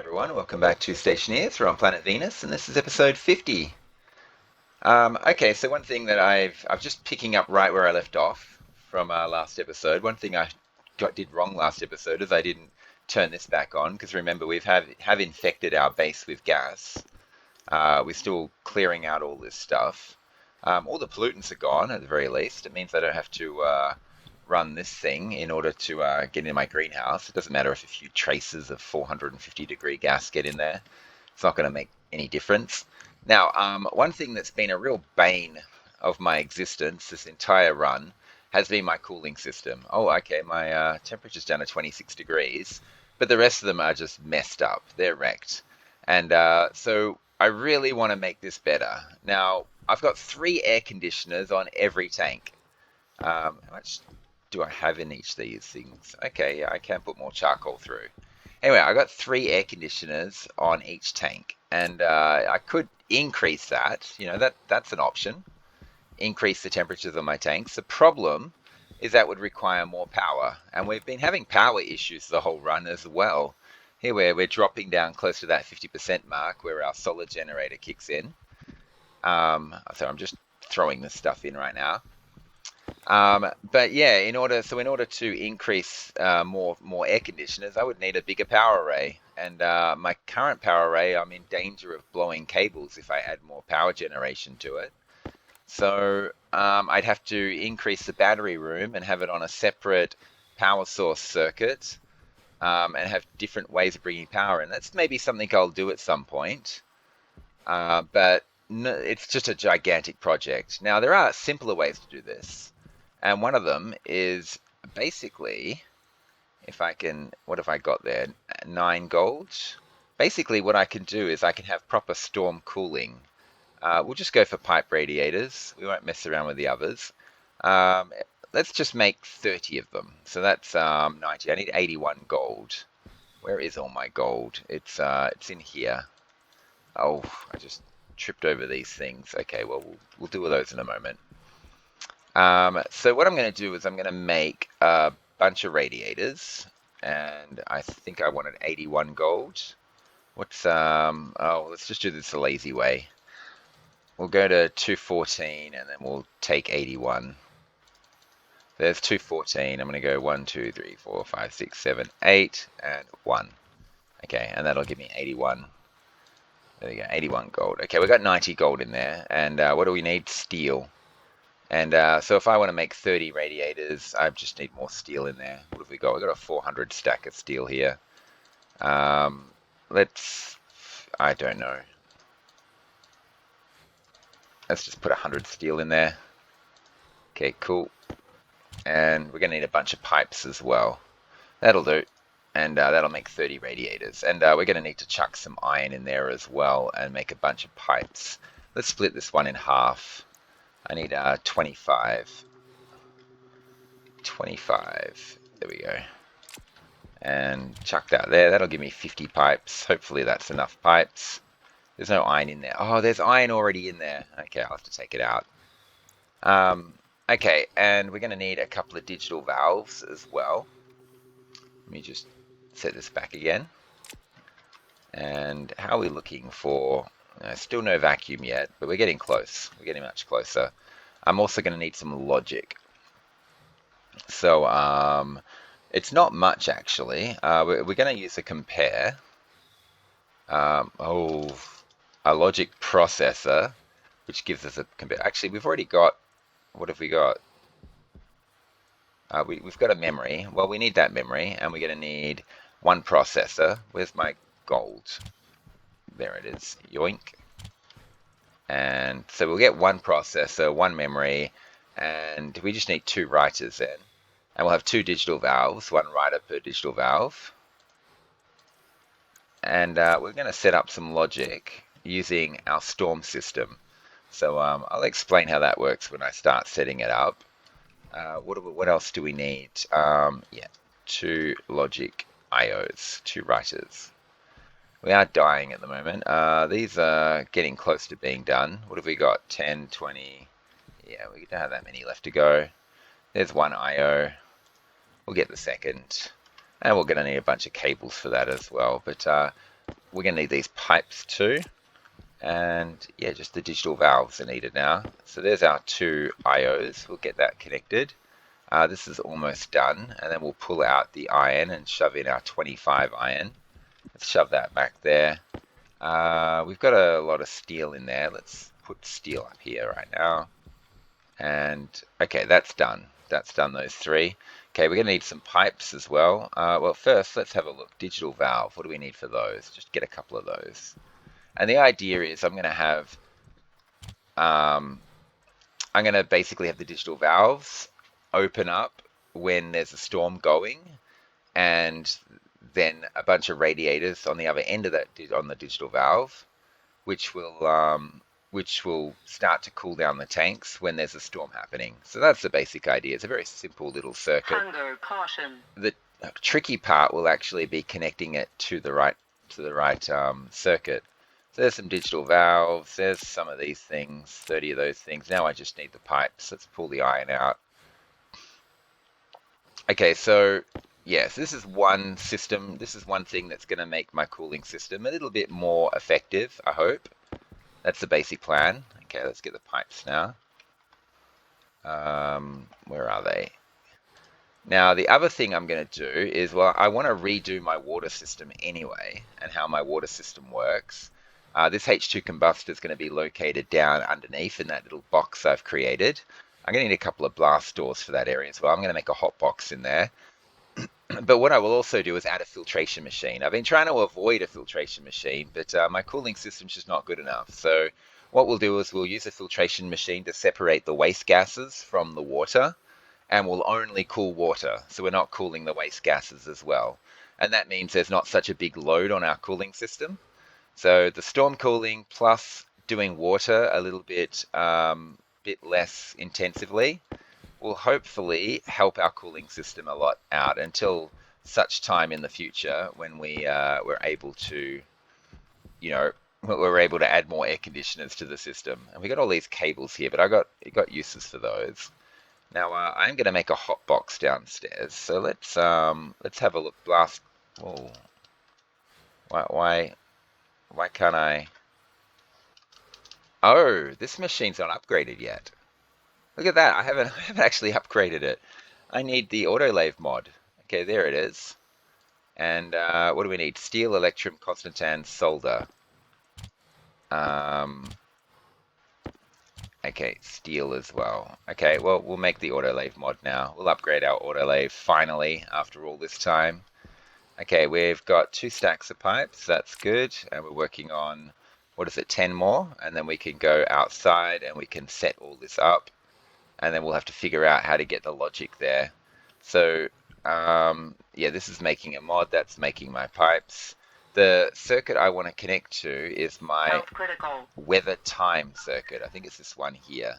everyone, welcome back to Stationeers. We're on planet Venus, and this is episode 50. Okay, so one thing that I'm just picking up right where I left off from our last episode. One thing did wrong last episode is I didn't turn this back on because remember have infected our base with gas. We're still clearing out all this stuff. All the pollutants are gone at the very least. It means I don't have to run this thing in order to get in my greenhouse. It doesn't matter if a few traces of 450-degree gas get in there. It's not going to make any difference. Now, one thing that's been a real bane of my existence this entire run has been my cooling system. Oh, okay, my temperature's down to 26 degrees, but the rest of them are just messed up. They're wrecked. And so I really want to make this better. Now, I've got 3 air conditioners on every tank. How much do I have in each of these things? Okay, yeah, I can put more charcoal through. Anyway, I got 3 air conditioners on each tank, and I could increase that. That's an option. Increase the temperatures on my tanks. The problem is that would require more power, and we've been having power issues the whole run as well. Here we're dropping down close to that 50% mark where our solar generator kicks in. So I'm just throwing this stuff in right now. But yeah, in order to increase more air conditioners, I would need a bigger power array. And my current power array, I'm in danger of blowing cables if I add more power generation to it. So I'd have to increase the battery room and have it on a separate power source circuit, and have different ways of bringing power in. That's maybe something I'll do at some point, but no, it's just a gigantic project. Now, there are simpler ways to do this. And one of them is basically, if I can, what have I got there? 9 gold. Basically, what I can do is I can have proper storm cooling. We'll just go for pipe radiators. We won't mess around with the others. Um, let's just make 30 of them. So that's 90. I need 81 gold. Where is all my gold? It's in here. Oh, I just tripped over these things. Okay, well, we'll deal with those in a moment. So what I'm going to do is I'm going to make a bunch of radiators, and I think I wanted 81 gold. Let's just do this the lazy way. We'll go to 214 and then we'll take 81. There's 214. I'm going to go 1, 2, 3, 4, 5, 6, 7, 8, and 1. Okay, and that'll give me 81. There we go, 81 gold. Okay, we've got 90 gold in there, and what do we need? Steel. And so if I want to make 30 radiators, I just need more steel in there. What have we got? We've got a 400 stack of steel here. I don't know. Let's just put 100 steel in there. Okay, cool. And we're going to need a bunch of pipes as well. That'll do. And that'll make 30 radiators. And we're going to need to chuck some iron in there as well and make a bunch of pipes. Let's split this one in half. I need 25. 25. There we go. And chuck that there. That'll give me 50 pipes. Hopefully that's enough pipes. There's no iron in there. Oh, there's iron already in there. Okay, I'll have to take it out. Okay, and we're going to need a couple of digital valves as well. Let me just set this back again. And how are we looking for... still no vacuum yet, but we're getting close. We're getting much closer. I'm also going to need some logic. So it's not much actually. We're going to use a compare. A logic processor, which gives us a compare. Actually, we've already got. What have we got? We've got a memory. Well, we need that memory, and we're going to need one processor. Where's my gold? There it is. Yoink. And so we'll get one processor, one memory, and we just need 2 writers then. And we'll have 2 digital valves, 1 writer per digital valve. And we're going to set up some logic using our storm system. So I'll explain how that works when I start setting it up. What else do we need? 2 logic IOs, 2 writers. We are dying at the moment. These are getting close to being done. What have we got? 10, 20. Yeah, we don't have that many left to go. There's 1 IO. We'll get the second. And we're going to need a bunch of cables for that as well. But we're going to need these pipes too. And yeah, just the digital valves are needed now. So there's our two IOs. We'll get that connected. This is almost done. And then we'll pull out the iron and shove in our 25 iron. Let's shove that back there. We've got a lot of steel in there. Let's put steel up here right now. And okay, that's done. That's done, those three. Okay, we're going to need some pipes as well. Well, first, let's have a look. Digital valve. What do we need for those? Just get a couple of those. And the idea is I'm going to have, I'm going to basically have the digital valves open up when there's a storm going, and then a bunch of radiators on the other end of that on the digital valve, which will start to cool down the tanks when there's a storm happening. So that's the basic idea. It's a very simple little circuit. Hunger caution. The tricky part will actually be connecting it to the right circuit. So there's some digital valves. There's some of these things, 30 of those things. Now I just need the pipes. Let's pull the iron out. Okay, so yes, this is one system. This is one thing that's going to make my cooling system a little bit more effective, I hope. That's the basic plan. Okay, let's get the pipes now. Where are they? Now, the other thing I'm going to do is, well, I want to redo my water system anyway, and how my water system works. This H2 combustor is going to be located down underneath in that little box I've created. I'm going to need a couple of blast doors for that area as well. I'm going to make a hot box in there. But what I will also do is add a filtration machine. I've been trying to avoid a filtration machine, but my cooling system's just not good enough. So what we'll do is we'll use a filtration machine to separate the waste gases from the water, and we'll only cool water. So we're not cooling the waste gases as well. And that means there's not such a big load on our cooling system. So the storm cooling plus doing water a little bit less intensively will hopefully help our cooling system a lot out until such time in the future when we're able to, we're able to add more air conditioners to the system. And we got all these cables here, but I got uses for those. Now I'm going to make a hot box downstairs. So let's have a look. Blast. Whoa. Why can't I? Oh, this machine's not upgraded yet. Look at that. I haven't actually upgraded it. I need the autolave mod. Okay, there it is. And what do we need? Steel, electrum, constantan, solder. Okay, steel as well. Okay, well, we'll make the autolave mod now. We'll upgrade our autolave finally after all this time. Okay, we've got 2 stacks of pipes. That's good. And we're working on, 10 more? And then we can go outside and we can set all this up. And then we'll have to figure out how to get the logic there. So, yeah, this is making a mod. That's making my pipes. The circuit I want to connect to is my weather time circuit. I think it's this one here.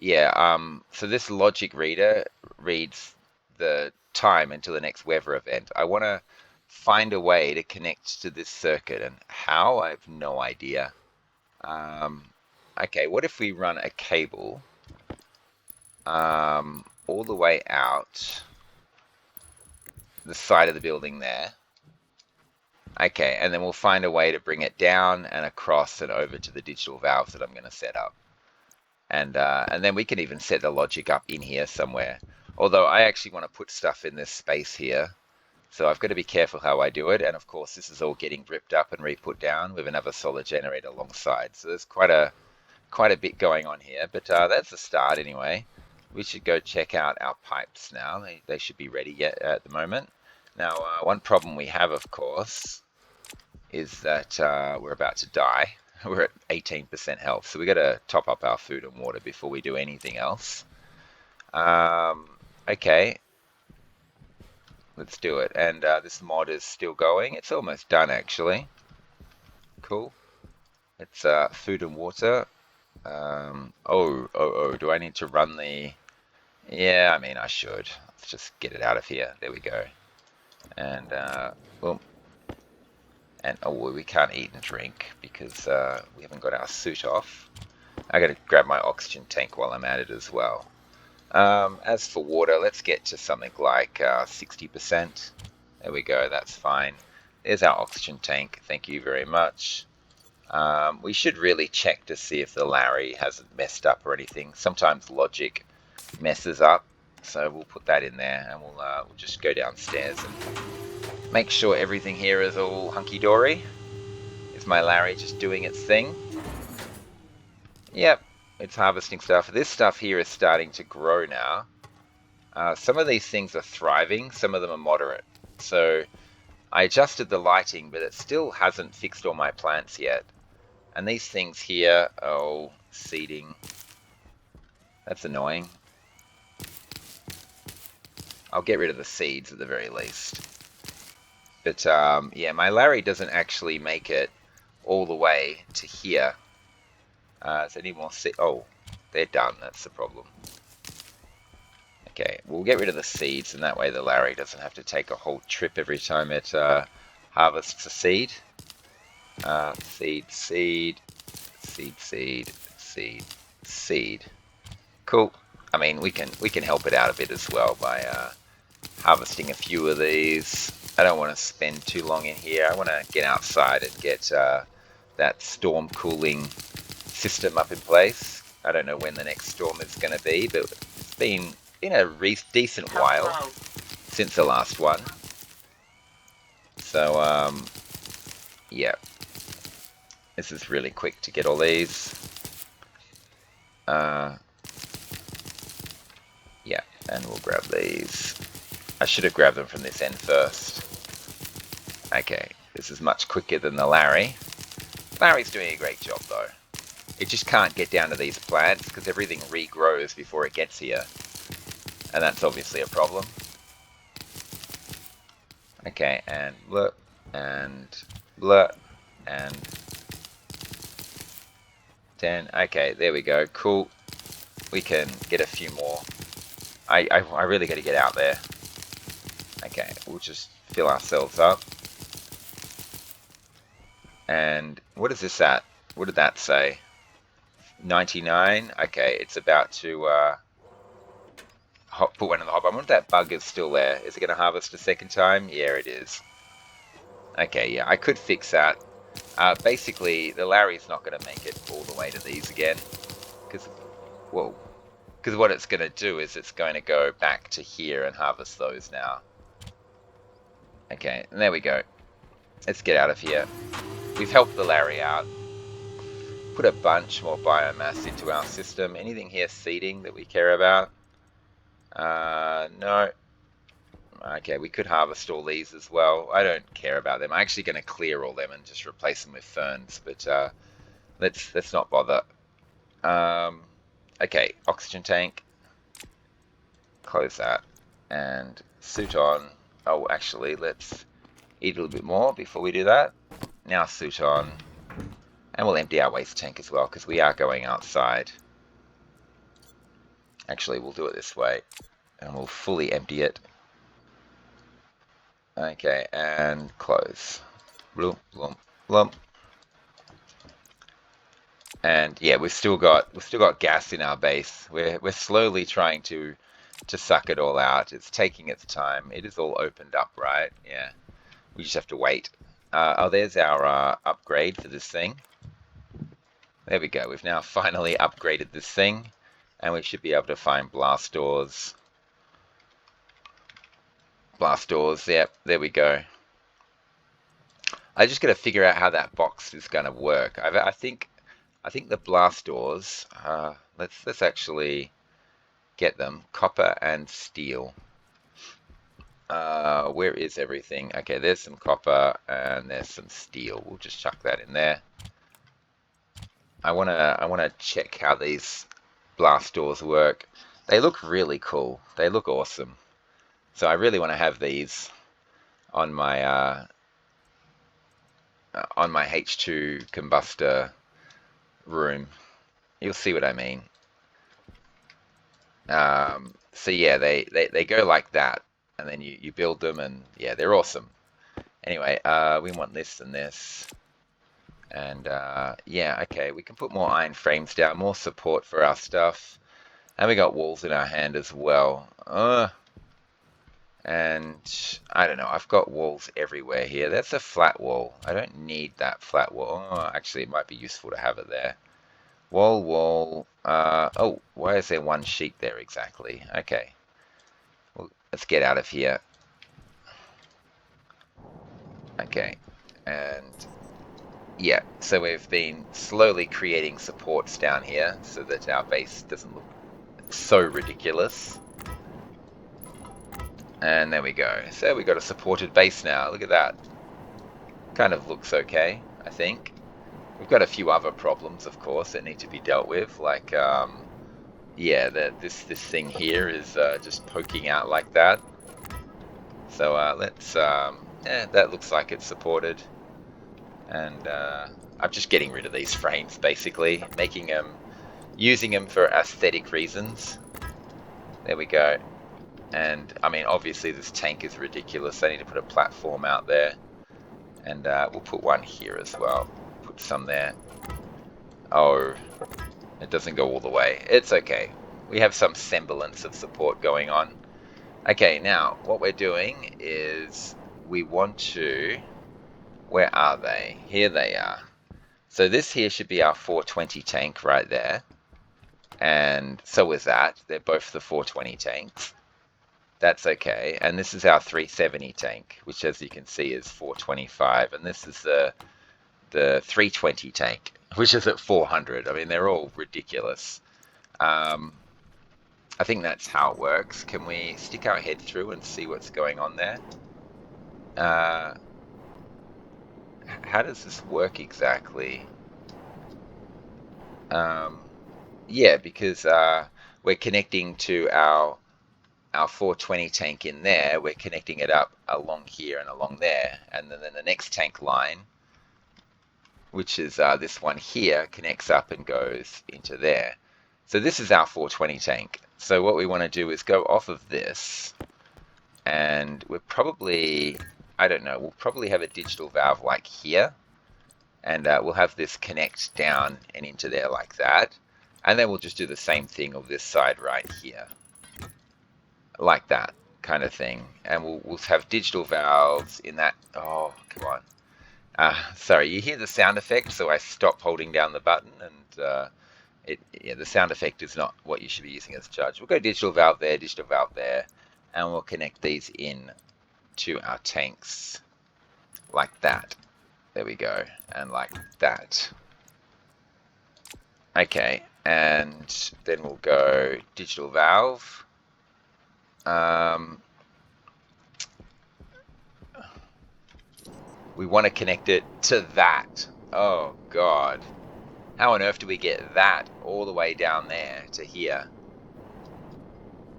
Yeah, so this logic reader reads the time until the next weather event. I want to find a way to connect to this circuit, and how, I have no idea. Okay, what if we run a cable all the way out the side of the building there? Okay, and then we'll find a way to bring it down and across and over to the digital valves that I'm going to set up. And then we can even set the logic up in here somewhere. Although I actually want to put stuff in this space here. So I've got to be careful how I do it. And of course, this is all getting ripped up and re-put down with another solar generator alongside. So there's quite a bit going on here. But that's the start anyway. We should go check out our pipes now. They should be ready yet at the moment. Now, one problem we have, of course, is that we're about to die. We're at 18% health, so we got to top up our food and water before we do anything else. Okay, let's do it. And this mod is still going. It's almost done, actually. Cool. It's food and water. Do I need to run the... Yeah, I mean, I should. Let's just get it out of here. There we go. And, well... And, we can't eat and drink because we haven't got our suit off. I got to grab my oxygen tank while I'm at it as well. As for water, let's get to something like 60%. There we go, that's fine. There's our oxygen tank. Thank you very much. We should really check to see if the Larry hasn't messed up or anything. Sometimes logic messes up, so we'll put that in there, and we'll just go downstairs and make sure everything here is all hunky-dory. Is my Larry just doing its thing? Yep, it's harvesting stuff. This stuff here is starting to grow now. Some of these things are thriving, some of them are moderate. So I adjusted the lighting, but it still hasn't fixed all my plants yet. And these things here, oh, seeding. That's annoying. I'll get rid of the seeds at the very least. But yeah, my Larry doesn't actually make it all the way to here. Is there any more seed? Oh, they're done. That's the problem. Okay, we'll get rid of the seeds, and that way the Larry doesn't have to take a whole trip every time it harvests a seed. Seed, seed, seed, seed, seed, seed. Cool. I mean, we can help it out a bit as well by harvesting a few of these. I don't want to spend too long in here. I want to get outside and get that storm cooling system up in place. I don't know when the next storm is going to be, but it's been a decent while since the last one. So, yeah. This is really quick to get all these. Yeah, and we'll grab these. I should have grabbed them from this end first. Okay, this is much quicker than the Larry. Larry's doing a great job though. It just can't get down to these plants because everything regrows before it gets here. And that's obviously a problem. Okay, and blur, and blur, and 10. Okay, there we go. Cool. We can get a few more. I really got to get out there. Okay, we'll just fill ourselves up. And what is this at? What did that say? 99? Okay, it's about to put one in the hopper. I wonder if that bug is still there. Is it going to harvest a second time? Yeah, it is. Okay, yeah, I could fix that. Basically, the Larry's not going to make it all the way to these again. Because what it's going to do is it's going to go back to here and harvest those now. Okay, and there we go. Let's get out of here. We've helped the Larry out. Put a bunch more biomass into our system. Anything here seeding that we care about? No. Okay, we could harvest all these as well. I don't care about them. I'm actually going to clear all them and just replace them with ferns, but let's not bother. Okay, oxygen tank. Close that. And suit on. Oh, actually, let's eat a little bit more before we do that. Now suit on. And we'll empty our waste tank as well, because we are going outside. Actually, we'll do it this way. And we'll fully empty it. Okay, and close. Bloom, bloom, bloom. And yeah, we've still got gas in our base. We're slowly trying to suck it all out. It's taking its time. It is all opened up, right? Yeah. We just have to wait. Oh, there's our upgrade for this thing. There we go. We've now finally upgraded this thing, and we should be able to find blast doors. Blast doors. Yep, there we go. I just got to figure out how that box is going to work. I think the blast doors. Let's actually get them. Copper and steel. Where is everything? Okay, there's some copper and there's some steel. We'll just chuck that in there. I wanna check how these blast doors work. They look really cool. They look awesome. So I really want to have these on my H2 combustor room. You'll see what I mean. So yeah, they go like that, and then you build them, and yeah, they're awesome. Anyway, we want this and this. And yeah, okay, we can put more iron frames down, more support for our stuff. And we got walls in our hand as well. And I don't know, I've got walls everywhere here. That's a flat wall. I don't need that flat wall. Oh, actually, it might be useful to have it there. Wall, wall. Oh, why is there one sheet there exactly? Okay, well, let's get out of here. Okay, and yeah, so we've been slowly creating supports down here so that our base doesn't look so ridiculous. And there we go. So we got a supported base now. Look at that. Kind of looks okay, I think. We've got a few other problems, of course, that need to be dealt with. Like, yeah, this thing here is just poking out like that. So let's, yeah, that looks like it's supported. And I'm just getting rid of these frames, basically, making them, using them for aesthetic reasons. There we go. And I mean, obviously this tank is ridiculous. I need to put a platform out there. And we'll put one here as well. Put some there. Oh, it doesn't go all the way. It's okay. We have some semblance of support going on. Okay, now what we're doing is we want to... Where are they? Here they are. So this here should be our 420 tank right there. And so is that. They're both the 420 tanks. That's okay. And this is our 370 tank, which as you can see is 425. And this is the 320 tank, which is at 400. I mean, they're all ridiculous. I think that's how it works. Can we stick our head through and see what's going on there? How does this work exactly? Yeah, because we're connecting to our 420 tank in there. We're connecting it up along here and along there, and then the next tank line, which is this one here, connects up and goes into there. So this is our 420 tank. So what we want to do is go off of this, and we're probably, I don't know, we'll probably have a digital valve like here, and we'll have this connect down and into there like that. And then we'll just do the same thing on this side right here, like that kind of thing. And we'll have digital valves in that. Oh, come on. Sorry, you hear the sound effect, so I stop holding down the button, and yeah, the sound effect is not what you should be using as a charge. We'll go digital valve there, and we'll connect these in to our tanks like that. There we go, and like that. Okay, and then we'll go digital valve. We want to connect it to that. Oh God, how on earth do we get that all the way down there to here?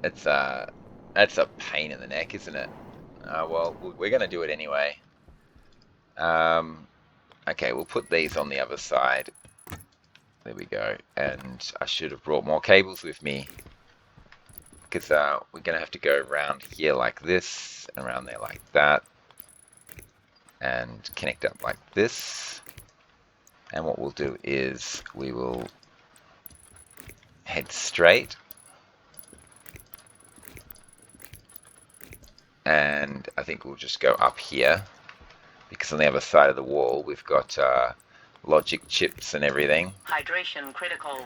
That's a pain in the neck, isn't it? Well, we're going to do it anyway. Okay, we'll put these on the other side. There we go. And I should have brought more cables with me, because we're going to have to go around here like this, and around there like that, and connect up like this. And what we'll do is we will head straight, and I think we'll just go up here, because on the other side of the wall we've got logic chips and everything. Hydration critical.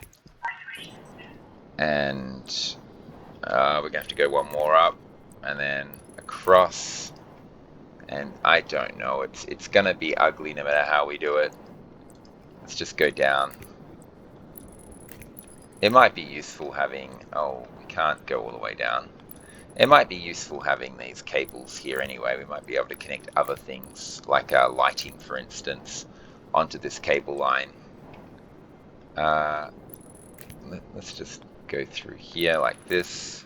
And we're going to have to go one more up, and then across. And I don't know, it's going to be ugly no matter how we do it. Let's just go down. It might be useful having... Oh, we can't go all the way down. It might be useful having these cables here anyway. We might be able to connect other things, like lighting, for instance, onto this cable line. Let's just go through here like this.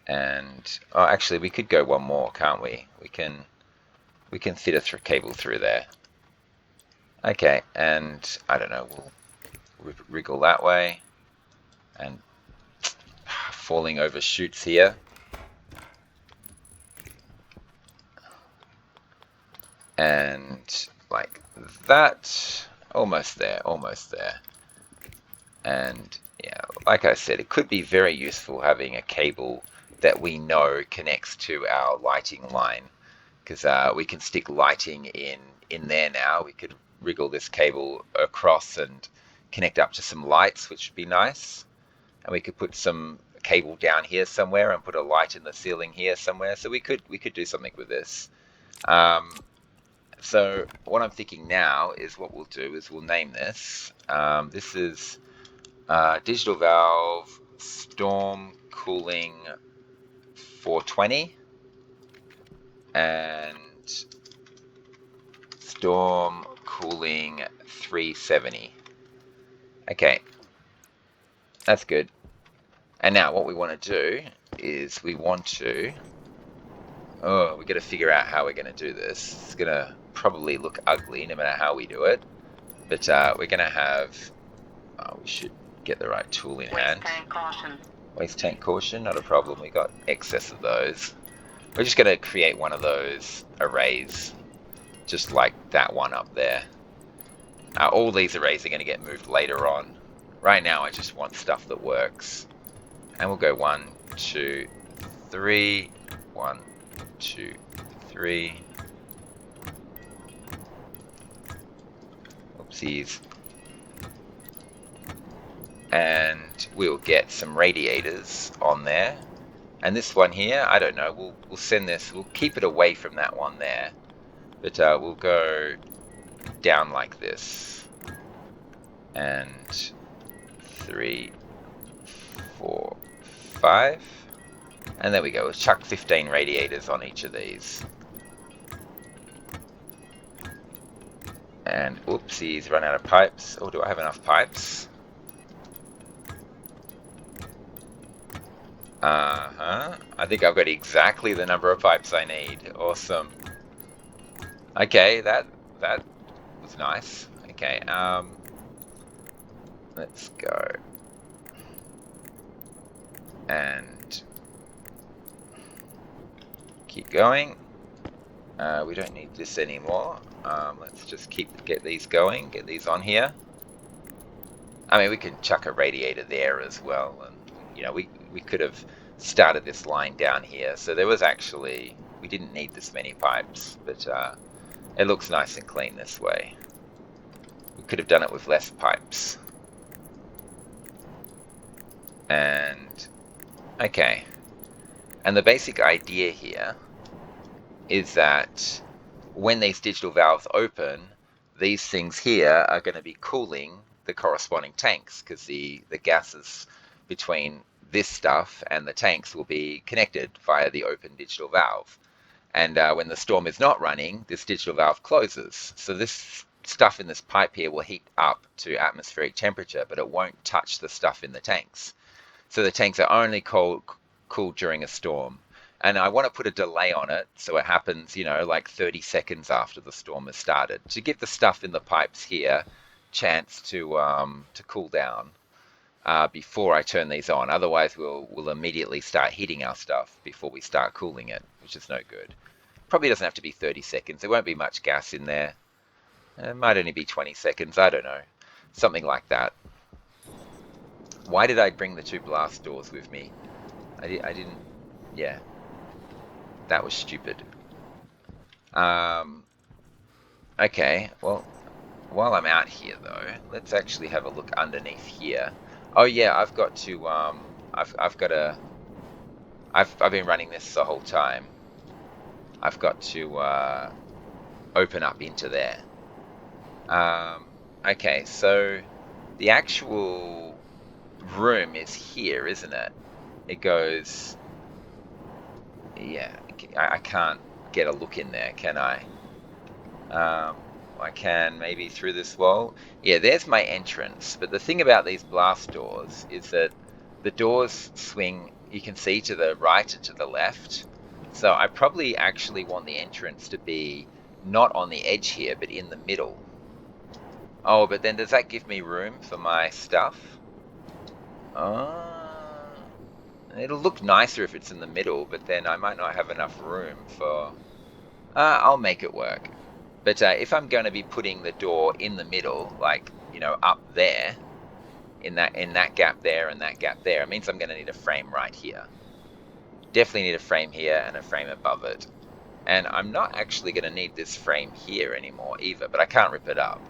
And oh, actually, we could go one more, can't we? We can fit a cable through there. Okay, and I don't know, we'll wriggle that way, and falling over chutes here. And like that, almost there, almost there. And yeah, like I said, it could be very useful having a cable that we know connects to our lighting line, because we can stick lighting in there now. We could wriggle this cable across and connect up to some lights, which would be nice. And we could put some cable down here somewhere and put a light in the ceiling here somewhere. So we could do something with this. So what I'm thinking now is what we'll do is we'll name this. This is digital valve storm cooling 420 and storm cooling 370. Okay, that's good. And now what we want to do is we got to figure out how we're going to do this. It's going to probably look ugly no matter how we do it. But we're going to have, we should get the right tool in hand. Waste tank caution. Waste tank caution, not a problem. We got excess of those. We're just going to create one of those arrays, just like that one up there. All these arrays are going to get moved later on. Right now I just want stuff that works. And we'll go 1, 2, 3, 1, 2, 3. Oopsies. And we'll get some radiators on there. And this one here, I don't know, we'll send this, we'll keep it away from that one there. But we'll go down like this. And 3, 4, 5. And there we go. We'll chuck 15 radiators on each of these. And oopsies, run out of pipes. Oh, do I have enough pipes? I think I've got exactly the number of pipes I need. Awesome. Okay, that was nice. Okay, let's go. And keep going. We don't need this anymore. Let's just get these going, get these on here. I mean, we can chuck a radiator there as well, and you know, we could have started this line down here. So there was actually, we didn't need this many pipes, but it looks nice and clean this way. We could have done it with less pipes. And okay, and the basic idea here is that when these digital valves open, these things here are going to be cooling the corresponding tanks, because the gases between this stuff and the tanks will be connected via the open digital valve. And when the storm is not running, this digital valve closes. So this stuff in this pipe here will heat up to atmospheric temperature, but it won't touch the stuff in the tanks. So the tanks are only cooled during a storm. And I want to put a delay on it so it happens, you know, like 30 seconds after the storm has started, to give the stuff in the pipes here chance to cool down before I turn these on. Otherwise, we'll immediately start heating our stuff before we start cooling it, which is no good. Probably doesn't have to be 30 seconds. There won't be much gas in there. It might only be 20 seconds. I don't know. Something like that. Why did I bring the 2 blast doors with me? I didn't. Yeah. That was stupid. Okay, well, while I'm out here though, let's actually have a look underneath here. Oh yeah, I've got to I've been running this the whole time. I've got to open up into there. Okay, so the actual room is here, isn't it? It goes, yeah, I can't get a look in there, can I? I can maybe through this wall. Yeah, there's my entrance. But the thing about these blast doors is that the doors swing, you can see, to the right and to the left. So I probably actually want the entrance to be not on the edge here, but in the middle. Oh, but then does that give me room for my stuff? It'll look nicer if it's in the middle, but then I might not have enough room for... I'll make it work. But if I'm going to be putting the door in the middle, like, you know, up there, in that gap there and that gap there, it means I'm going to need a frame right here. Definitely need a frame here and a frame above it. And I'm not actually going to need this frame here anymore either, but I can't rip it up.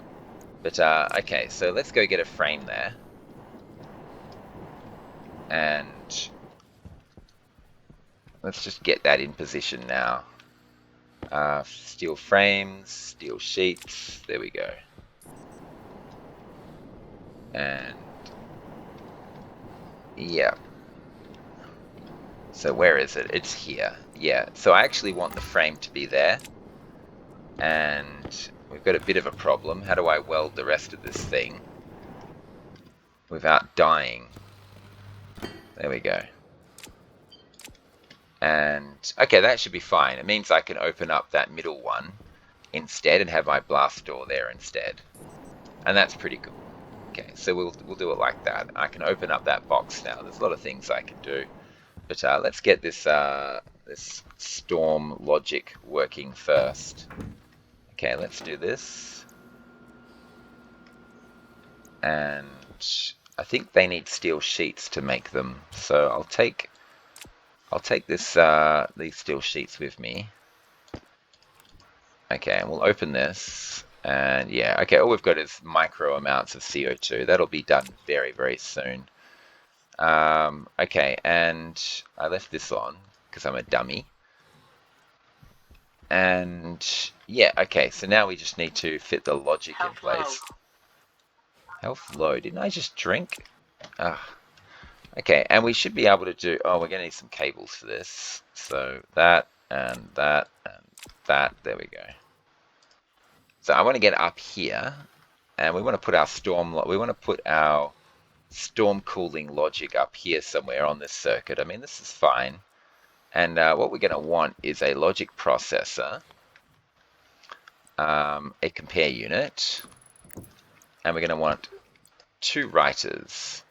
But okay, so let's go get a frame there. And let's just get that in position now. Steel frames, steel sheets, there we go. And yeah, so where is it? It's here. Yeah, so I actually want the frame to be there. And we've got a bit of a problem. How do I weld the rest of this thing without dying? There we go. And okay, that should be fine. It means I can open up that middle one instead and have my blast door there instead. And that's pretty cool. Okay, so we'll do it like that. I can open up that box now. There's a lot of things I can do. But let's get this this storm logic working first. Okay, let's do this. And I think they need steel sheets to make them. So I'll take this these steel sheets with me. Okay, and we'll open this. And yeah, okay, all we've got is micro amounts of CO2. That'll be done very, very soon. Okay, and I left this on because I'm a dummy. And yeah, okay, so now we just need to fit the logic in place. Health low. Didn't I just drink? Okay, and we should be able to do... Oh, we're going to need some cables for this. So that and that and that. There we go. So I want to get up here, and we want to put our storm cooling logic up here somewhere on this circuit. I mean, this is fine. And what we're going to want is a logic processor, a compare unit, and we're going to want two writers.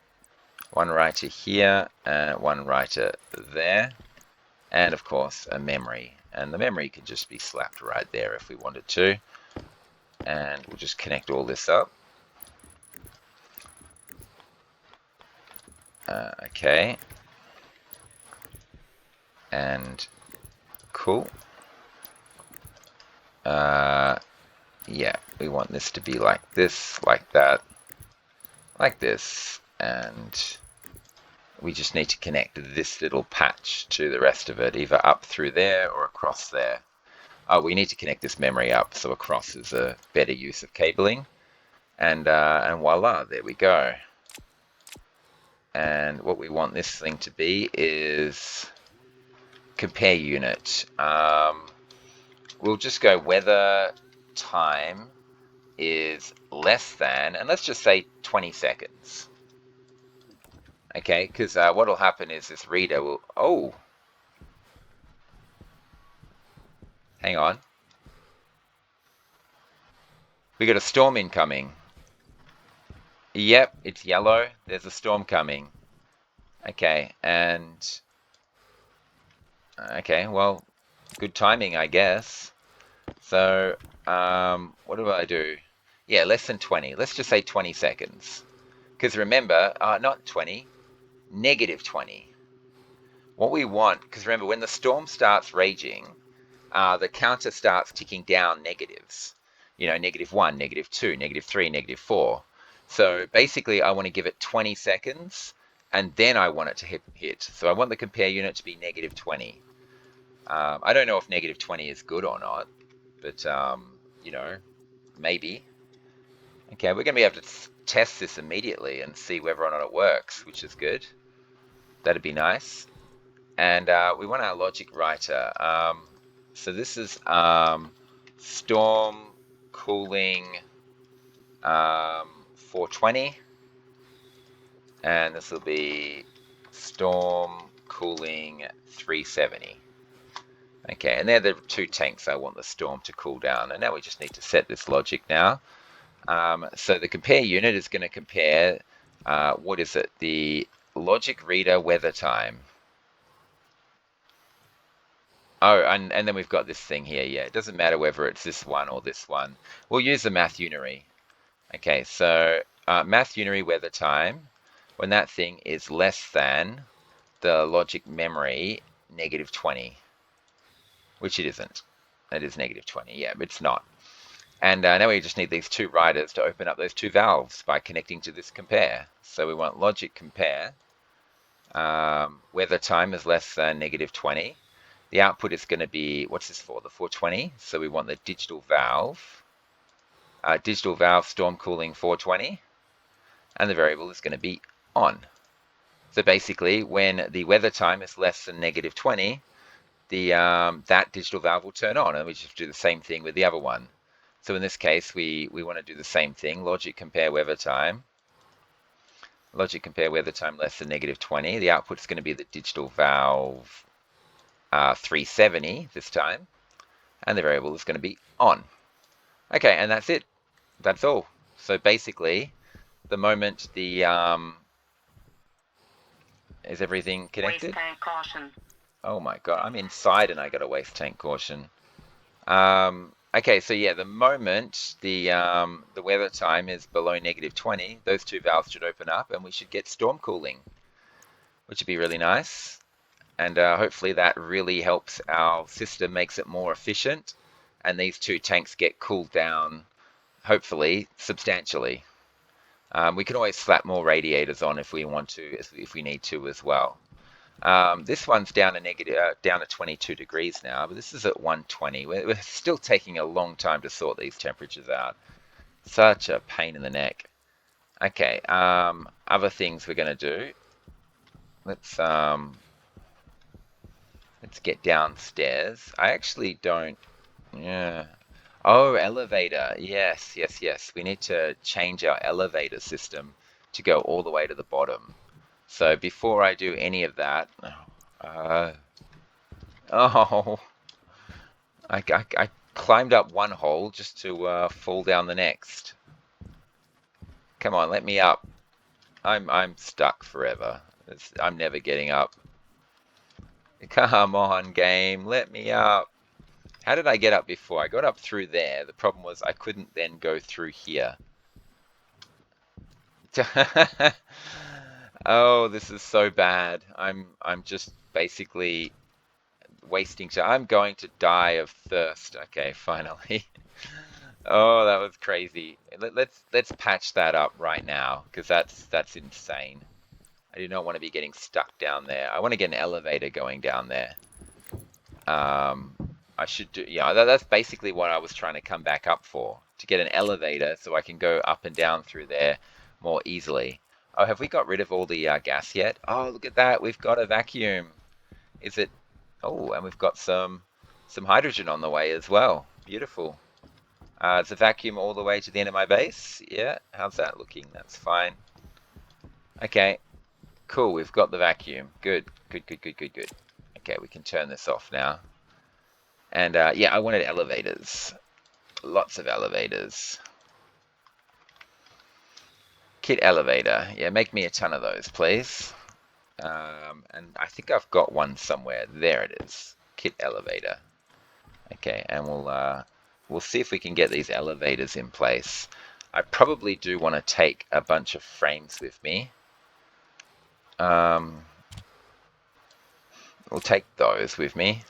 One writer here and one writer there, and of course a memory. And the memory can just be slapped right there if we wanted to. And we'll just connect all this up. Okay. And cool. Yeah, we want this to be like this, like that, like this, and we just need to connect this little patch to the rest of it, either up through there or across there. Oh, we need to connect this memory up, so across is a better use of cabling. And voila, there we go. And what we want this thing to be is compare unit. We'll just go weather time is less than, and let's just say 20 seconds. Okay, because what will happen is this reader will... Oh! Hang on. We got a storm incoming. Yep, it's yellow. There's a storm coming. Okay, and... Okay, well, good timing, I guess. So, what do I do? Yeah, less than 20. Let's just say 20 seconds. Because remember, not 20, negative 20. What we want, because remember, when the storm starts raging, the counter starts ticking down negatives. You know, -1, -2, -3, -4. So basically, I want to give it 20 seconds, and then I want it to hit. So I want the compare unit to be -20. I don't know if -20 is good or not, but, you know, maybe. Okay, we're going to be able to test this immediately and see whether or not it works, which is good. That'd be nice. And we want our logic writer. So this is storm cooling 420. And this will be storm cooling 370. Okay, and they're the two tanks I want the storm to cool down. And now we just need to set this logic now. So the compare unit is going to compare, what is it? The logic reader weather time. Oh, and then we've got this thing here. Yeah, it doesn't matter whether it's this one or this one. We'll use the math unary. Okay, so math unary weather time, when that thing is less than the logic memory, negative 20, which it isn't. It is negative 20, yeah, but it's not. And now we just need these two writers to open up those two valves by connecting to this compare. So we want logic compare, weather time is less than negative 20. The output is going to be, what's this for, the 420? So we want the digital valve storm cooling 420, and the variable is going to be on. So basically, when the weather time is less than negative 20, that digital valve will turn on, and we just do the same thing with the other one. So in this case, we want to do the same thing, logic compare weather time less than negative 20. The output is going to be the digital valve 370 this time, and the variable is going to be on. Okay, and that's it. That's all. So basically, the moment the is everything connected? Waste tank caution. Oh my god, I'm inside and I got a waste tank caution. Okay, so yeah, the moment the weather time is below negative 20, those two valves should open up and we should get storm cooling, which would be really nice. And hopefully that really helps our system, makes it more efficient, and these two tanks get cooled down, hopefully, substantially. We can always slap more radiators on if we want to, if we need to as well. This one's down to 22 degrees now, but this is at 120. We're still taking a long time to sort these temperatures out. Such a pain in the neck. Okay, other things we're going to do. Let's get downstairs. I actually don't. Yeah. Oh, elevator. Yes, yes, yes. We need to change our elevator system to go all the way to the bottom. So before I do any of that, uh, oh, I climbed up one hole just to fall down the next. Come on, let me up. I'm stuck forever. I'm never getting up. Come on, game, let me up. How did I get up before? I got up through there. The problem was I couldn't then go through here. Oh, this is so bad. I'm just basically wasting time. I'm going to die of thirst. Okay, finally. Oh, that was crazy. Let's patch that up right now because that's insane. I do not want to be getting stuck down there. I want to get an elevator going down there. I should do, yeah, that's basically what I was trying to come back up for, to get an elevator so I can go up and down through there more easily. Oh, have we got rid of all the gas yet? Oh, look at that. We've got a vacuum. Is it? Oh, and we've got some hydrogen on the way as well. Beautiful. Is the vacuum all the way to the end of my base? Yeah. How's that looking? That's fine. Okay. Cool. We've got the vacuum. Good. Good, good, good, good, good. Okay, we can turn this off now. And yeah, I wanted elevators. Lots of elevators. Kit elevator. Yeah, make me a ton of those, please. And I think I've got one somewhere. There it is. Kit elevator. Okay, and we'll see if we can get these elevators in place. I probably do want to take a bunch of frames with me. We'll take those with me.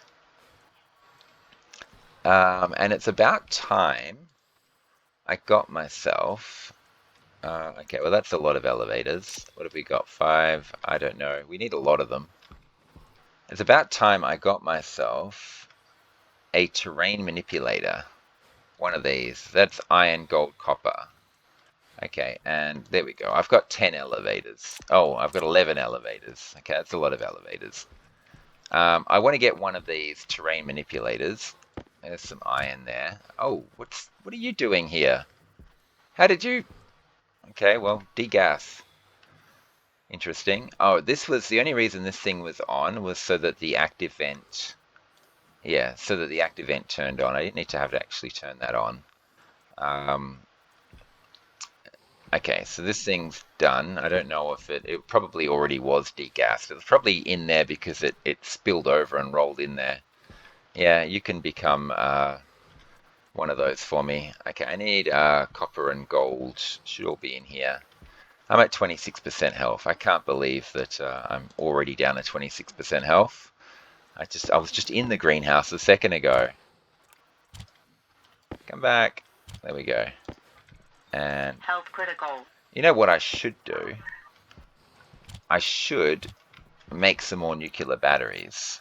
And it's about time I got myself. Okay, well that's a lot of elevators. What have we got? 5? I don't know. We need a lot of them. It's about time I got myself a terrain manipulator. One of these. That's iron, gold, copper. Okay, and there we go. I've got 10 elevators. Oh, I've got 11 elevators. Okay, that's a lot of elevators. I want to get one of these terrain manipulators. There's some iron there. Oh, what are you doing here? How did you... Okay, well, degas. Interesting. Oh, this was the only reason this thing was on was so that the active vent... Yeah, so that the active vent turned on. I didn't need to have to actually turn that on. Okay, so this thing's done. I don't know if it probably already was degassed. It was probably in there because it spilled over and rolled in there. Yeah, you can become one of those for me. Okay, I need copper and gold. Should all be in here. I'm at 26% health. I can't believe that I'm already down to 26% health. I was just in the greenhouse a second ago. Come back. There we go. And health critical. You know what I should do? I should make some more nuclear batteries.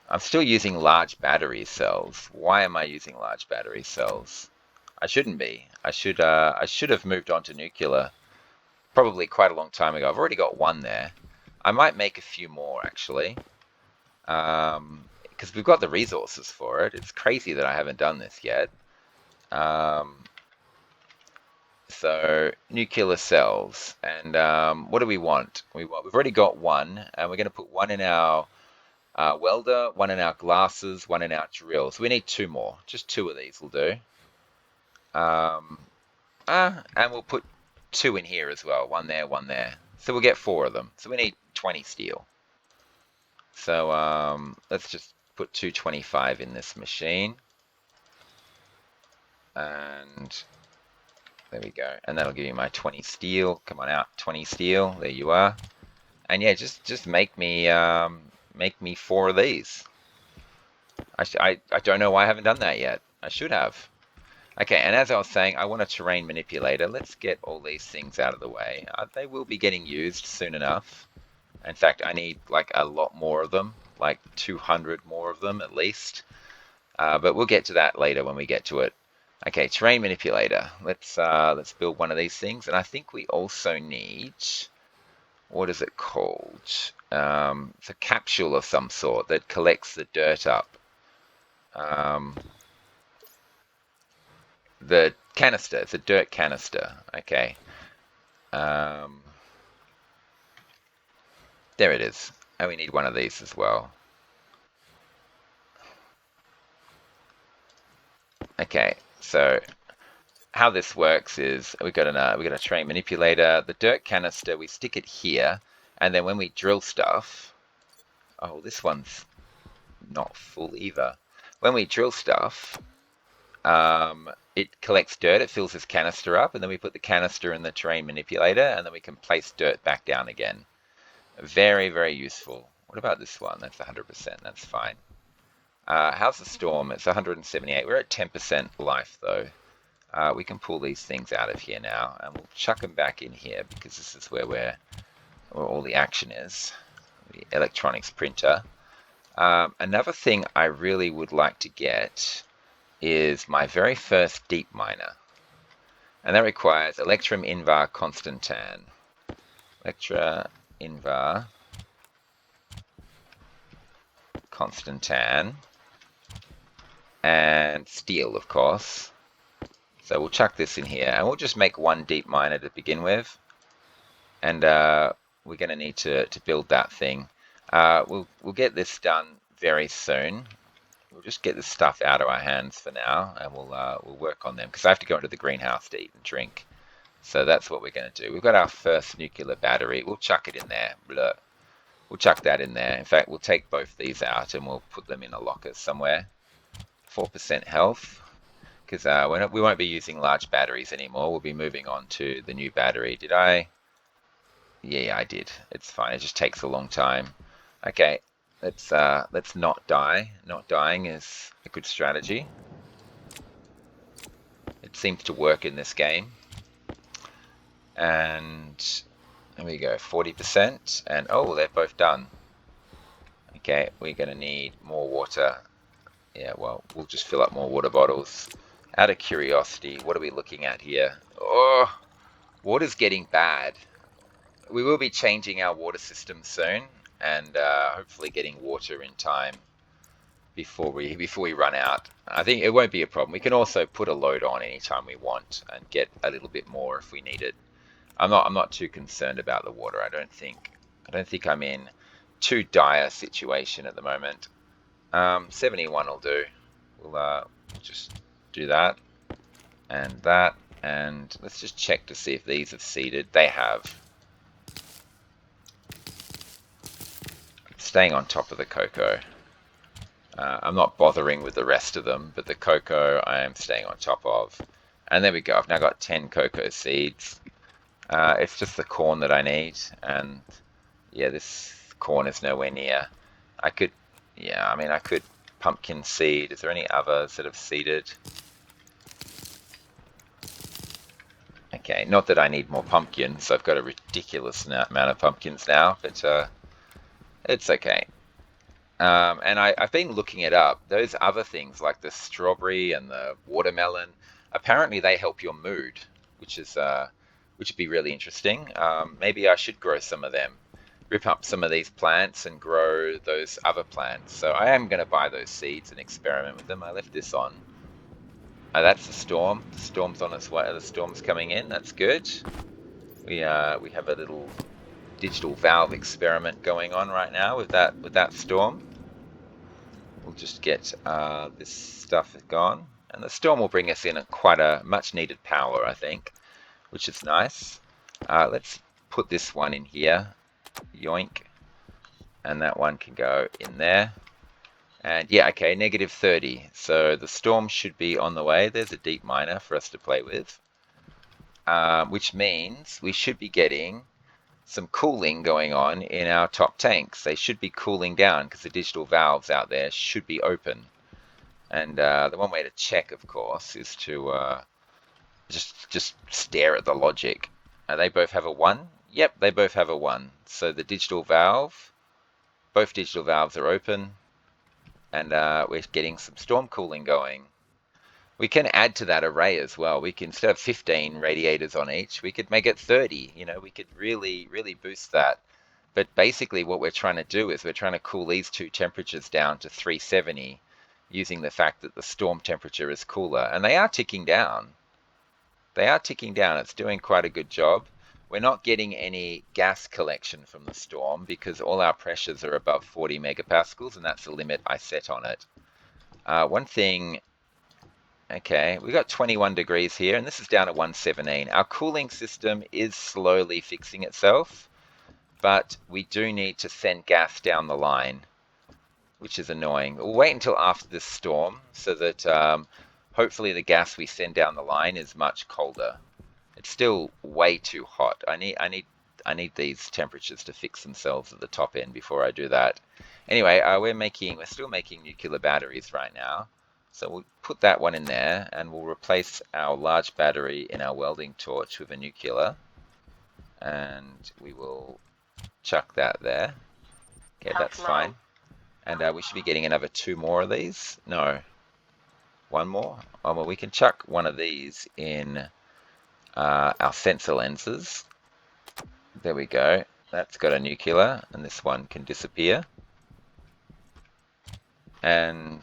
I'm still using large battery cells. Why am I using large battery cells? I shouldn't be. I should have moved on to nuclear probably quite a long time ago. I've already got one there. I might make a few more actually, because we've got the resources for it. It's crazy that I haven't done this yet. So nuclear cells, and what do we want? We've already got one, and we're going to put one in our welder, one in our glasses, one in our drill. So we need two more. Just two of these will do. And we'll put two in here as well. One there, one there. So we'll get four of them. So we need 20 steel. So let's just put 225 in this machine. And there we go. And that'll give you my 20 steel. Come on out, 20 steel. There you are. And yeah, just make me four of these. I don't know why I haven't done that yet. I should have. Okay, and as I was saying, I want a terrain manipulator. Let's get all these things out of the way. They will be getting used soon enough. In fact, I need like a lot more of them, like 200 more of them at least. But we'll get to that later when we get to it. Okay, terrain manipulator. Let's build one of these things. And I think we also need, what is it called? It's a capsule of some sort that collects the dirt up. The canister. It's a dirt canister. Okay. There it is. And we need one of these as well. Okay, so how this works is we got a terrain manipulator. The dirt canister, we stick it here, and then when we drill stuff, oh, this one's not full either. When we drill stuff, it collects dirt. It fills this canister up, and then we put the canister in the terrain manipulator, and then we can place dirt back down again. Very, very useful. What about this one? That's 100%. That's fine. How's the storm? It's 178. We're at 10% life though. We can pull these things out of here now, and we'll chuck them back in here because this is where all the action is. The electronics printer. Another thing I really would like to get is my very first deep miner, and that requires Electrum Invar Constantan. Electra Invar Constantan. And steel, of course. So we'll chuck this in here, and we'll just make one deep miner to begin with. And we're going to need to build that thing. We'll get this done very soon. We'll just get this stuff out of our hands for now, and we'll work on them because I have to go into the greenhouse to eat and drink. So that's what we're going to do. We've got our first nuclear battery. We'll chuck it in there. Blah. We'll chuck that in there. In fact, we'll take both these out and we'll put them in a locker somewhere. 4% health, because we won't be using large batteries anymore. We'll be moving on to the new battery. Did I? Yeah, I did. It's fine. It just takes a long time. Okay, let's not die. Not dying is a good strategy. It seems to work in this game. And there we go, 40%. And oh, they're both done. Okay, we're going to need more water. Yeah, well, we'll just fill up more water bottles. Out of curiosity, what are we looking at here? Oh, water's getting bad. We will be changing our water system soon, and hopefully getting water in time before we run out. I think it won't be a problem. We can also put a load on anytime we want and get a little bit more if we need it. I'm not too concerned about the water. I don't think I'm in too dire a situation at the moment. 71 will do. We'll just do that, and let's just check to see if these have seeded. They have. I'm staying on top of the cocoa. I'm not bothering with the rest of them, but the cocoa I am staying on top of. And there we go. I've now got 10 cocoa seeds. It's just the corn that I need, and yeah, this corn is nowhere near. I could Yeah, I mean, I could pumpkin seed. Is there any others that have seeded? Okay, not that I need more pumpkins. I've got a ridiculous amount of pumpkins now, but it's okay. And I've been looking it up. Those other things like the strawberry and the watermelon, apparently they help your mood, which is which would be really interesting. Maybe I should grow some of them, rip up some of these plants and grow those other plants. So I am going to buy those seeds and experiment with them. I left this on. Oh, that's the storm. The storm's on its way. The storm's coming in. That's good. We have a little digital valve experiment going on right now with that storm. We'll just get this stuff gone, and the storm will bring us in at quite a much needed power, I think, which is nice. Let's put this one in here, yoink, and that one can go in there. And yeah, okay, negative 30. So the storm should be on the way. There's a deep miner for us to play with, which means we should be getting some cooling going on in our top tanks. They should be cooling down because the digital valves out there should be open. And the one way to check, of course, is to just stare at the logic. They both have a 1? Yep, they both have a 1. So the digital valve, both digital valves are open, and we're getting some storm cooling going. We can add to that array as well. We can, instead of 15 radiators on each, we could make it 30. You know, we could really boost that. But basically what we're trying to do is we're trying to cool these two temperatures down to 370 using the fact that the storm temperature is cooler. And they are ticking down. They are ticking down. It's doing quite a good job. We're not getting any gas collection from the storm because all our pressures are above 40 megapascals, and that's the limit I set on it. One thing, okay, we got 21 degrees here, and this is down at 117. Our cooling system is slowly fixing itself, but we do need to send gas down the line, which is annoying. We'll wait until after this storm so that hopefully the gas we send down the line is much colder. It's still way too hot. I need these temperatures to fix themselves at the top end before I do that. Anyway, we're still making nuclear batteries right now. So we'll put that one in there, and we'll replace our large battery in our welding torch with a nuclear, and we will chuck that there. Okay, that's fine. And we should be getting another 2 more of these. No, 1 more. Oh, well, we can chuck one of these in our sensor lenses. There we go. That's got a nuclear, and this one can disappear. And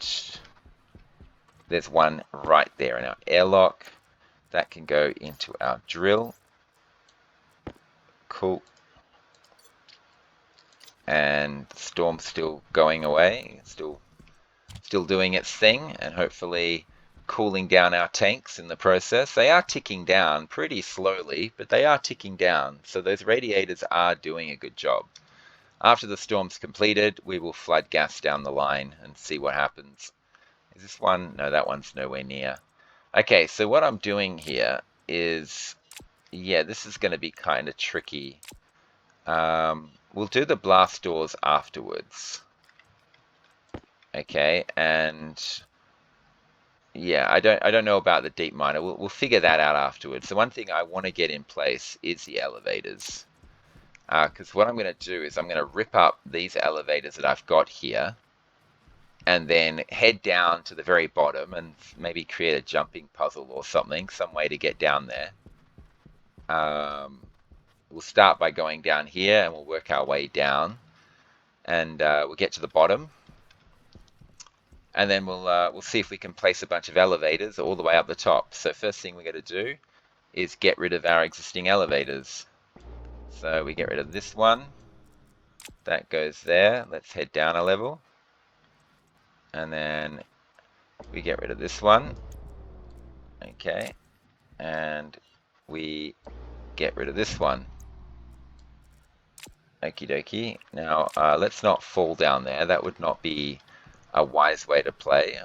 there's one right there in our airlock. That can go into our drill. Cool. And the storm's still going away, still doing its thing, and hopefully cooling down our tanks in the process. They are ticking down pretty slowly, but they are ticking down, so those radiators are doing a good job. After the storm's completed, we will flood gas down the line and see what happens. Is this one? No, that one's nowhere near. Okay, so what I'm doing here is, yeah, this is going to be kind of tricky. We'll do the blast doors afterwards. Okay, and yeah, I don't know about the deep miner. We'll figure that out afterwards. The one thing I want to get in place is the elevators. Because what I'm going to do is I'm going to rip up these elevators that I've got here, and then head down to the very bottom and maybe create a jumping puzzle or something, some way to get down there. We'll start by going down here, and we'll work our way down, and we'll get to the bottom, and then we'll see if we can place a bunch of elevators all the way up the top. So first thing we're going to do is get rid of our existing elevators. So we get rid of this one. That goes there. Let's head down a level. And then we get rid of this one. Okay. And we get rid of this one. Okie dokie. Now, let's not fall down there. That would not be a wise way to play.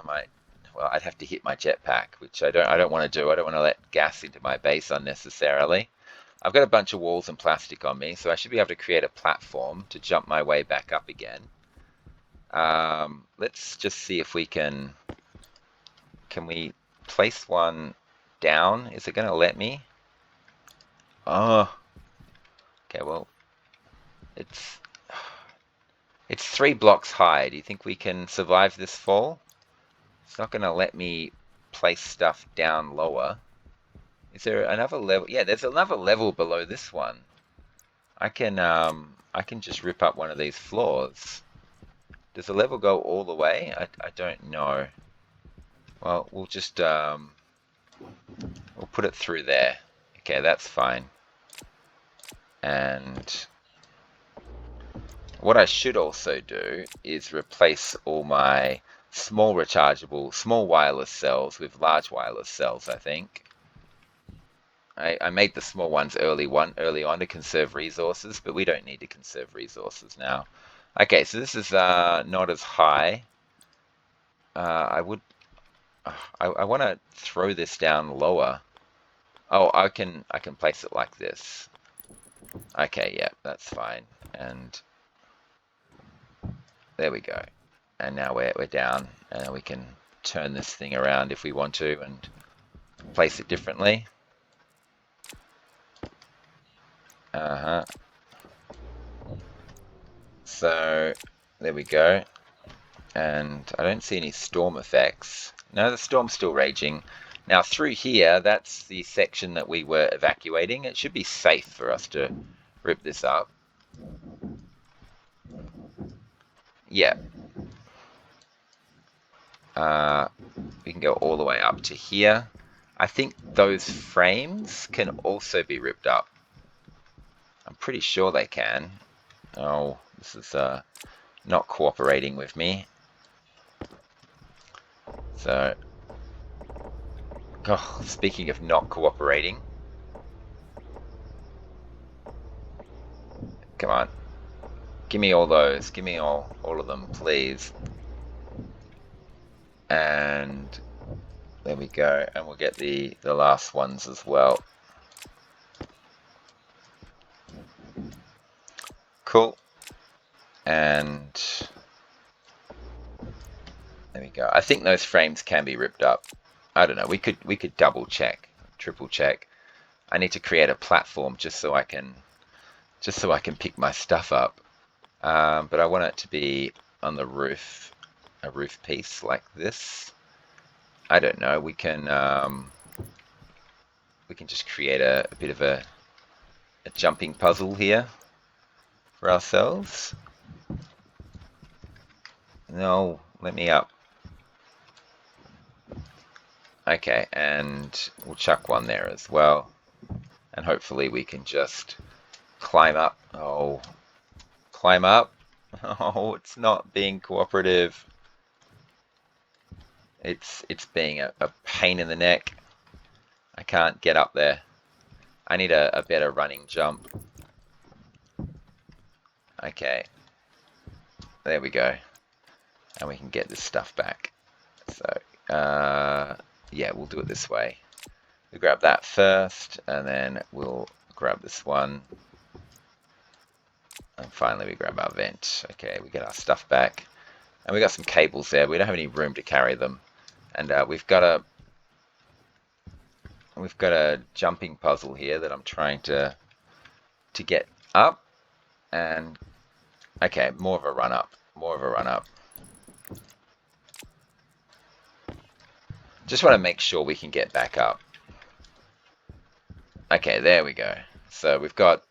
Well, I'd have to hit my jetpack, which I don't want to do. I don't want to let gas into my base unnecessarily. I've got a bunch of walls and plastic on me, so I should be able to create a platform to jump my way back up again. Let's just see if we can we place one down? Is it going to let me? Oh, okay, well, it's it's 3 blocks high. Do you think we can survive this fall? It's not going to let me place stuff down lower. Is there another level? Yeah, there's another level below this one. I can just rip up one of these floors. Does the level go all the way? I don't know. Well, we'll just we'll put it through there. Okay, that's fine. And what I should also do is replace all my small wireless cells with large wireless cells, I think. I made the small ones early on to conserve resources, but we don't need to conserve resources now. Okay, so this is not as high. I would I want to throw this down lower. Oh, I can place it like this. Okay, yeah, that's fine. And there we go. And now we're down, and we can turn this thing around if we want to and place it differently. So there we go. And I don't see any storm effects. No, the storm's still raging. Now through here, that's the section that we were evacuating. It should be safe for us to rip this up. Yeah. We can go all the way up to here. I think those frames can also be ripped up. I'm pretty sure they can. Oh, this is not cooperating with me. So, oh, speaking of not cooperating, come on, give me all those. Give me all of them, please. And there we go. And we'll get the last ones as well. Cool. And there we go. I think those frames can be ripped up. I don't know. We could double check, triple check. I need to create a platform just so I can pick my stuff up. But I want it to be on the roof, a roof piece like this. I don't know. We can just create a bit of a jumping puzzle here for ourselves. No, let me up. Okay, and we'll chuck one there as well. And hopefully we can just climb up. Oh, climb up. Oh, it's not being cooperative. It's being a pain in the neck. I can't get up there. I need a better running jump. Okay. There we go. And we can get this stuff back. So, yeah, we'll do it this way. We grab that first, and then we'll grab this one. And finally we grab our vent. Okay, we get our stuff back. And we got some cables there. We don't have any room to carry them. And we've got a jumping puzzle here that I'm trying to get up. And okay, more of a run up. Just want to make sure we can get back up. Okay, there we go. So we've got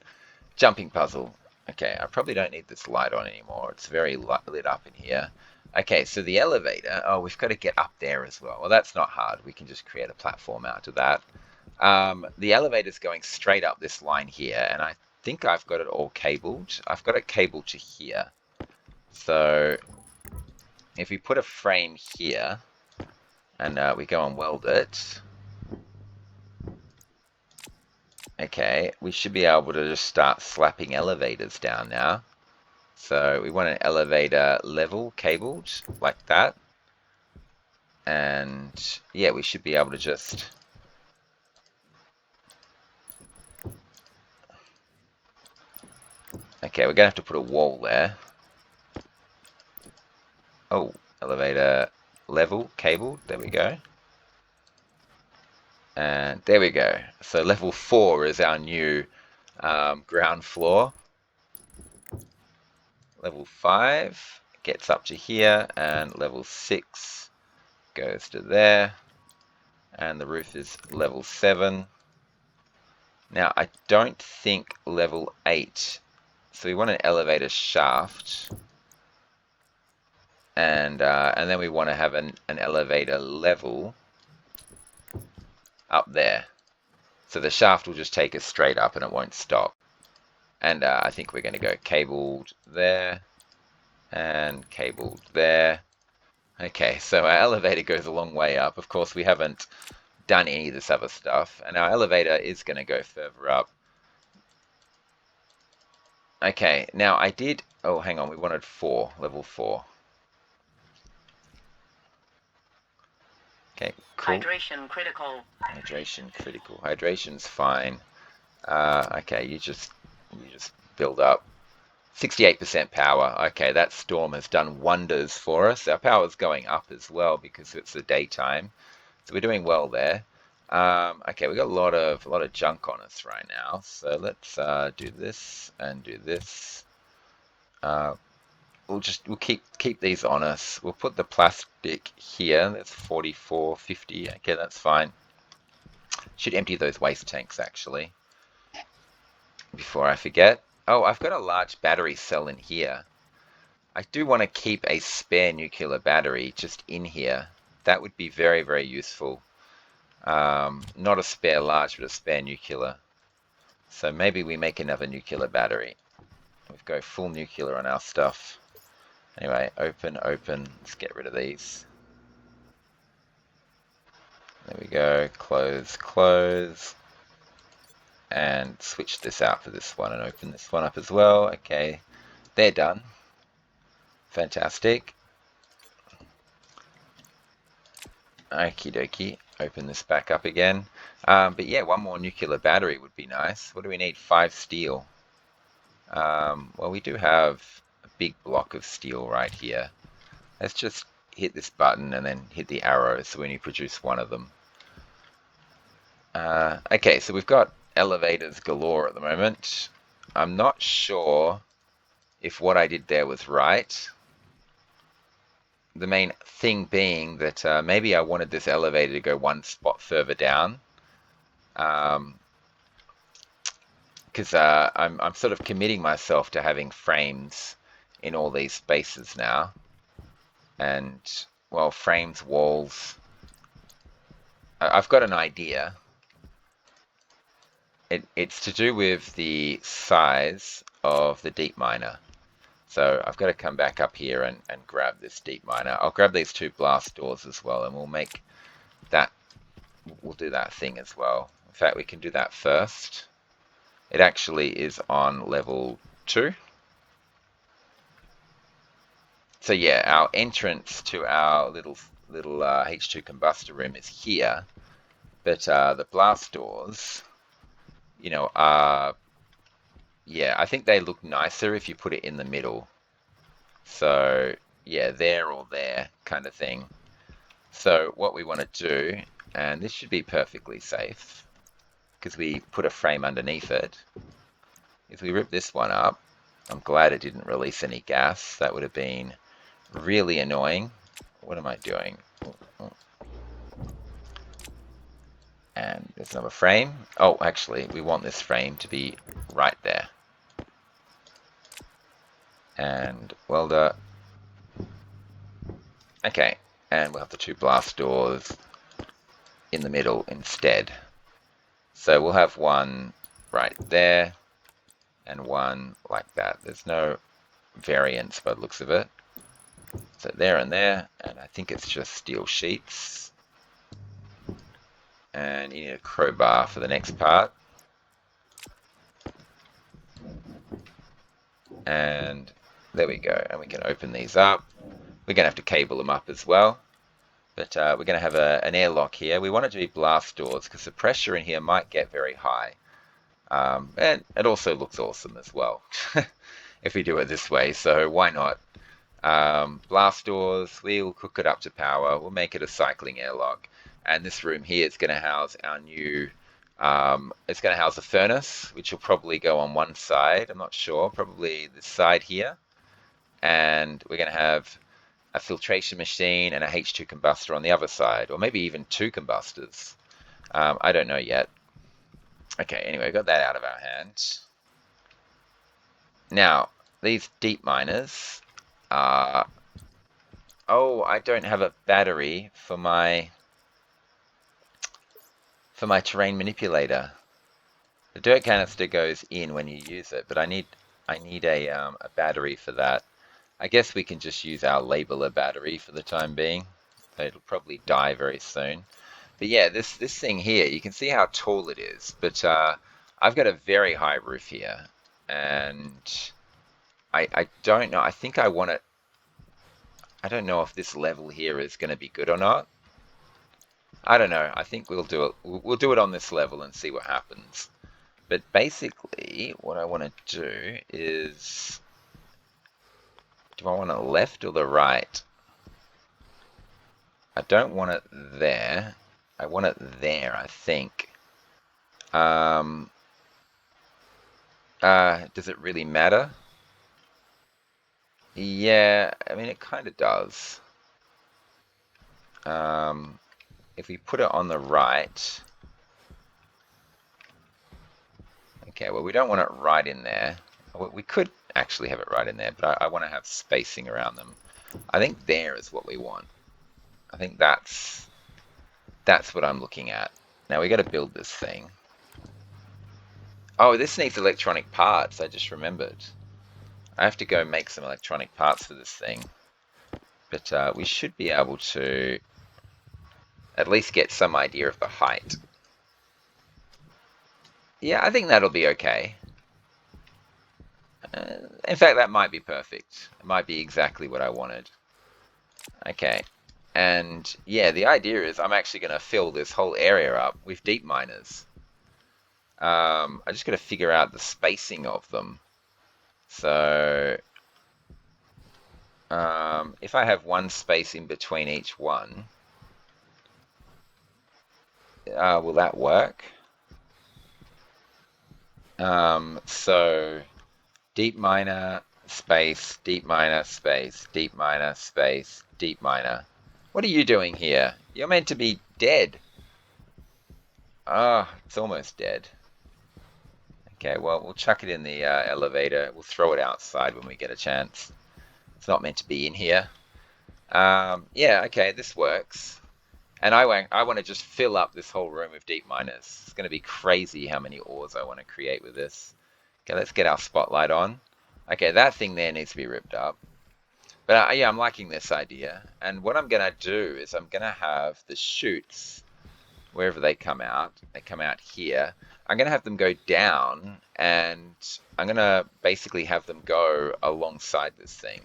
jumping puzzle. Okay, I probably don't need this light on anymore. It's very lit up in here. Okay, so the elevator. Oh, we've got to get up there as well. Well, that's not hard. We can just create a platform out of that. The elevator's going straight up this line here, and I think I've got it all cabled. I've got it cabled to here. So if we put a frame here, and we go and weld it, okay, we should be able to just start slapping elevators down now. So we want an elevator level cabled like that. And yeah, we should be able to just okay, we're gonna have to put a wall there. elevator level cabled. There we go. And there we go. So level 4 is our new ground floor. Level 5 gets up to here, and level 6 goes to there. And the roof is level 7. Now, I don't think level 8. So we want an elevator shaft. And then we want to have an elevator level up there. So the shaft will just take us straight up and it won't stop. And I think we're going to go cabled there and cabled there. Okay, so our elevator goes a long way up. Of course, we haven't done any of this other stuff. And our elevator is going to go further up. Okay, now I did... Oh, hang on, we wanted 4, level 4. Okay, cool. Hydration critical. Hydration critical. Hydration's fine. Okay, you just build up. 68% power. Okay, that storm has done wonders for us. Our power's going up as well because it's the daytime, so we're doing well there. Okay, we got a lot of junk on us right now. So let's do this and do this. We'll keep these on us. We'll put the plastic here. That's 44, 50. Okay, that's fine. Should empty those waste tanks actually before I forget. Oh, I've got a large battery cell in here. I do want to keep a spare nuclear battery just in here. That would be very, very useful. Not a spare large, but a spare nuclear. So maybe we make another nuclear battery. We go full nuclear on our stuff. Anyway, open. Let's get rid of these. There we go. Close. And switch this out for this one and open this one up as well. Okay, they're done. Fantastic. Okie dokie. Open this back up again. But yeah, one more nuclear battery would be nice. What do we need? 5 steel. Well, we do have a big block of steel right here. Let's just hit this button and then hit the arrow so we only produce one of them. Okay, so we've got elevators galore at the moment. I'm not sure if what I did there was right. The main thing being that maybe I wanted this elevator to go one spot further down. Because I'm sort of committing myself to having frames in all these spaces now. And, well, frames, walls. I've got an idea. It's to do with the size of the deep miner. So I've got to come back up here and grab this deep miner. I'll grab these 2 blast doors as well, and we'll make that, we'll do that thing as well. In fact, we can do that first. It actually is on level 2. So yeah, our entrance to our little H2 combustor room is here, but the blast doors, you know, yeah, I think they look nicer if you put it in the middle. So yeah, there or there kind of thing. So what we want to do, and this should be perfectly safe because we put a frame underneath it, is we rip this one up. I'm glad it didn't release any gas. That would have been really annoying. What am I doing? And there's another frame. Oh, actually, we want this frame to be right there. And welder. Okay, and we'll have the 2 blast doors in the middle instead. So we'll have one right there and one like that. There's no variance by the looks of it. So there and there, and I think it's just steel sheets. And you need a crowbar for the next part. And there we go, and we can open these up. We're going to have to cable them up as well. But we're going to have an airlock here. We want it to be blast doors because the pressure in here might get very high. And it also looks awesome as well if we do it this way, so why not? Blast doors, we'll hook it up to power. We'll make it a cycling airlock. And this room here is going to house our new, it's going to house a furnace, which will probably go on one side. I'm not sure, probably this side here. And we're going to have a filtration machine and a H2 combustor on the other side, or maybe even two combustors. I don't know yet. Okay, anyway, got that out of our hands. Now, these deep miners are... Oh, I don't have a battery for my terrain manipulator. The dirt canister goes in when you use it, but I need a battery for that. I guess we can just use our labeler battery for the time being. It'll probably die very soon. But yeah, this thing here, you can see how tall it is. But I've got a very high roof here, and I don't know. I think I want it. I don't know if this level here is going to be good or not. I don't know. I think we'll do it. We'll do it on this level and see what happens. But basically, what I want to do is, do I want it left or the right? I don't want it there. I want it there, I think. Does it really matter? Yeah, I mean, it kind of does. If we put it on the right... Okay, well, we don't want it right in there. We could actually have it right in there, but I want to have spacing around them. I think there is what we want. I think that's what I'm looking at. Now we got to build this thing. Oh, this needs electronic parts. I just remembered. I have to go make some electronic parts for this thing. But we should be able to at least get some idea of the height. Yeah, I think that'll be okay. In fact, that might be perfect. It might be exactly what I wanted. Okay. And yeah, the idea is I'm actually going to fill this whole area up with deep miners. I just got to figure out the spacing of them. So if I have one space in between each one, will that work? So deep miner, space, deep miner, space, deep miner, space, deep miner. What are you doing here? You're meant to be dead. Ah, it's almost dead. Okay, well, we'll chuck it in the elevator. We'll throw it outside when we get a chance. It's not meant to be in here. Yeah, okay, this works. And I want to just fill up this whole room with deep miners. It's going to be crazy how many ores I want to create with this. Okay, let's get our spotlight on. Okay, that thing there needs to be ripped up. But yeah, I'm liking this idea. And what I'm going to do is I'm going to have the chutes, wherever they come out here. I'm going to have them go down, and I'm going to basically have them go alongside this thing.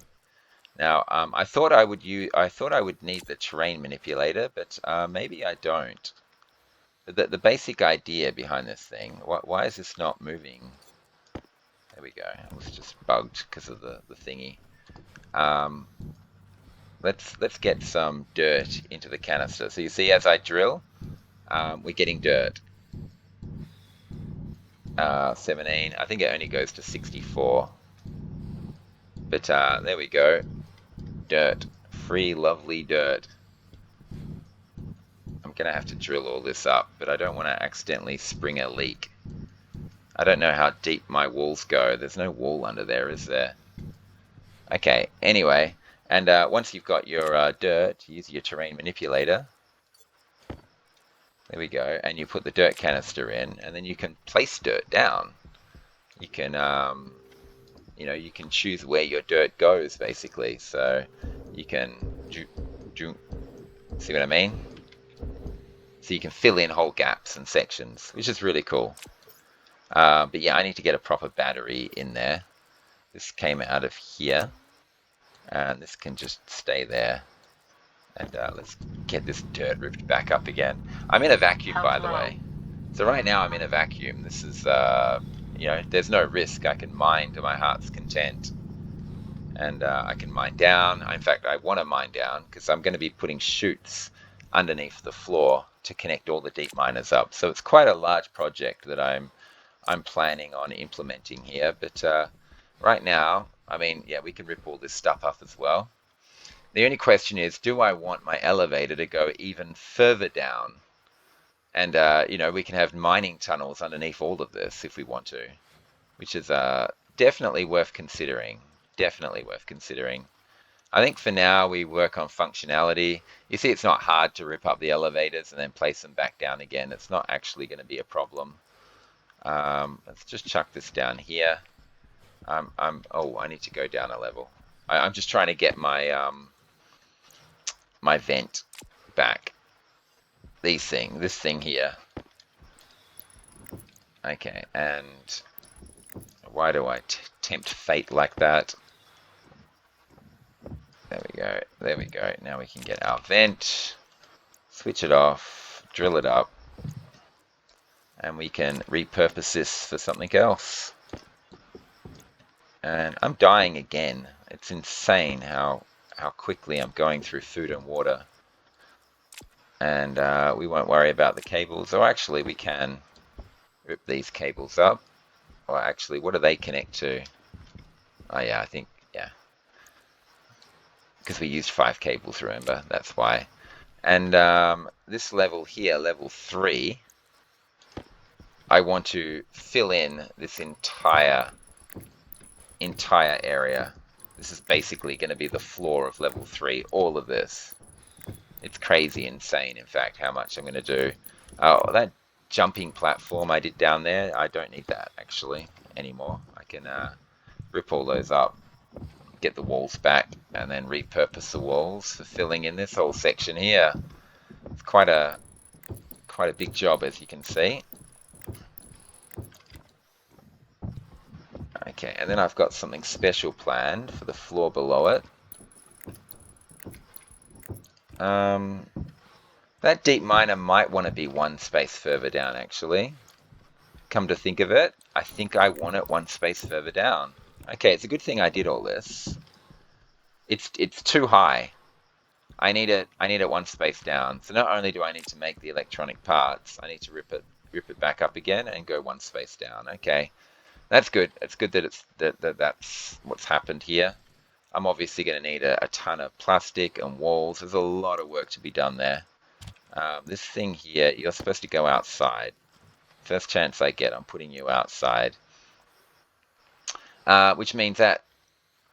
Now, I thought I would need the terrain manipulator, but maybe I don't. The basic idea behind this thing. Why is this not moving? There we go. It was just bugged because of the thingy. Let's get some dirt into the canister. So you see, as I drill, we're getting dirt. 17. I think it only goes to 64. But there we go. Dirt. Free, lovely dirt. I'm going to have to drill all this up, but I don't want to accidentally spring a leak. I don't know how deep my walls go. There's no wall under there, is there? Okay, anyway. And once you've got your dirt, use your terrain manipulator. There we go. And you put the dirt canister in, and then you can place dirt down. You can... you can choose where your dirt goes, basically. So you can see what I mean? So you can fill in whole gaps and sections, which is really cool. But yeah, I need to get a proper battery in there. This came out of here, and this can just stay there. And let's get this dirt ripped back up again. I'm in a vacuum, by the way. So right now I'm in a vacuum. This is... there's no risk. I can mine to my heart's content. and I can mine down. In fact, I want to mine down because I'm going to be putting chutes underneath the floor to connect all the deep miners up. So it's quite a large project that I'm planning on implementing here. But right now, I mean, yeah, we can rip all this stuff up as well. The only question is, do I want my elevator to go even further down? And we can have mining tunnels underneath all of this if we want to, which is definitely worth considering. Definitely worth considering. I think for now we work on functionality. You see, it's not hard to rip up the elevators and then place them back down again. It's not actually going to be a problem. Let's just chuck this down here. Oh, I need to go down a level. I'm just trying to get my vent back. This thing here. Okay, and why do I tempt fate like that? There we go. There we go. Now we can get our vent, switch it off, drill it up, and we can repurpose this for something else. And I'm dying again. It's insane how quickly I'm going through food and water. And we won't worry about the cables. Or actually, we can rip these cables up. Or actually, what do they connect to? Oh yeah, I think, yeah. Because we used 5 cables, remember? That's why. And this level here, level 3, I want to fill in this entire area. This is basically going to be the floor of level 3, all of this. It's crazy insane, in fact, how much I'm going to do. Oh, that jumping platform I did down there, I don't need that, actually, anymore. I can rip all those up, get the walls back, and then repurpose the walls for filling in this whole section here. It's quite a big job, as you can see. Okay, and then I've got something special planned for the floor below it. That deep miner might want to be one space further down, actually. Come to think of it, I think I want it one space further down. Okay, it's a good thing I did all this. It's too high. I need it one space down. So not only do I need to make the electronic parts, I need to rip it back up again and go one space down. Okay. That's good. It's good that that's what's happened here. I'm obviously going to need a ton of plastic and walls. There's a lot of work to be done there. This thing here, you're supposed to go outside. First chance I get, I'm putting you outside. Which means that,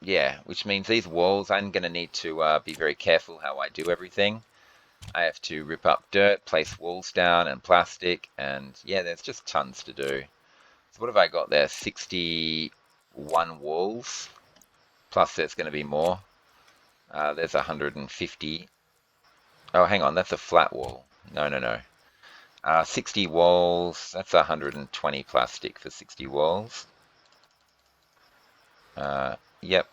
yeah, which means these walls, I'm going to need to be very careful how I do everything. I have to rip up dirt, place walls down and plastic, and yeah, there's just tons to do. So what have I got there? 61 walls. Plus there's going to be more. There's 150. Oh, hang on, that's a flat wall. No. 60 walls, that's 120 plastic for 60 walls. Yep.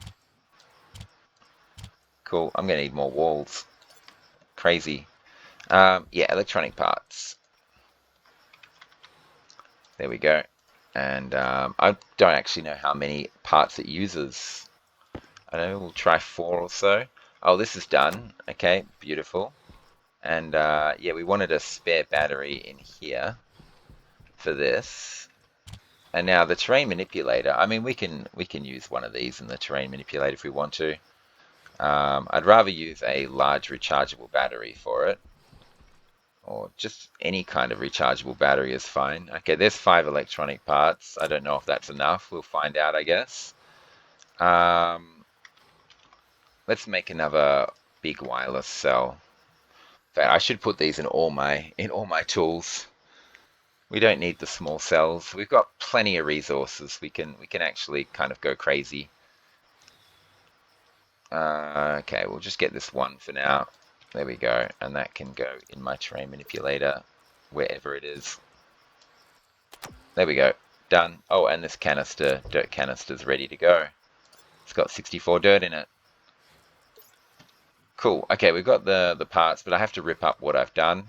Cool, I'm going to need more walls. Crazy. Yeah, electronic parts. There we go. And I don't actually know how many parts it uses. I don't know, we'll try 4 or so. Oh, this is done. Okay, beautiful. And yeah, we wanted a spare battery in here for this. And now the terrain manipulator, I mean, we can use one of these in the terrain manipulator if we want to. I'd rather use a large rechargeable battery for it. Or just any kind of rechargeable battery is fine. Okay, there's 5 electronic parts. I don't know if that's enough. We'll find out, I guess. Let's make another big wireless cell. In fact, I should put these in all my tools. We don't need the small cells. We've got plenty of resources. We can actually kind of go crazy. Okay, we'll just get this one for now. There we go, and that can go in my terrain manipulator wherever it is. There we go, done. Oh, and this dirt canister's ready to go. It's got 64 dirt in it. Cool. Okay, we've got the parts, but I have to rip up what I've done,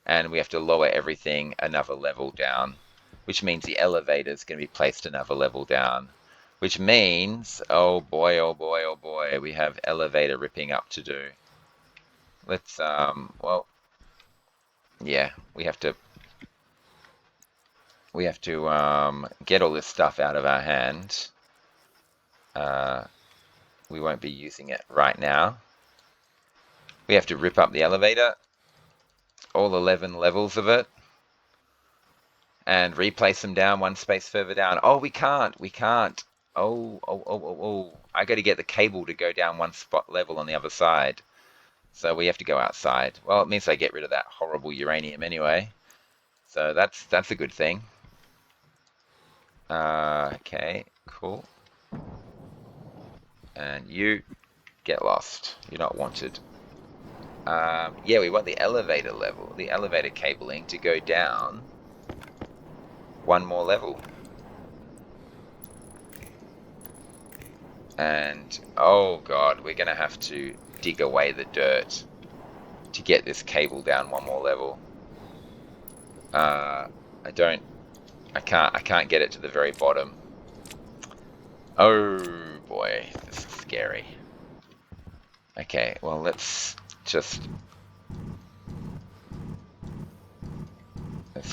and we have to lower everything another level down, which means the elevator is going to be placed another level down, Which means, oh boy, oh boy, oh boy, we have elevator ripping up to do. Let's, well, yeah, we have to get all this stuff out of our hand. Uh, we won't be using it right now. We have to rip up the elevator, all 11 levels of it, and replace them down one space further down. Oh, we can't. We can't. Oh, oh, oh, oh, oh. I got to get the cable to go down one spot level on the other side. So we have to go outside. Well, it means I get rid of that horrible uranium anyway. So that's a good thing. Okay, cool. And you get lost. You're not wanted. Yeah, we want the elevator level, the elevator cabling to go down one more level. And oh god, we're gonna have to dig away the dirt to get this cable down one more level. I can't get it to the very bottom. Oh boy, this is scary. Okay, well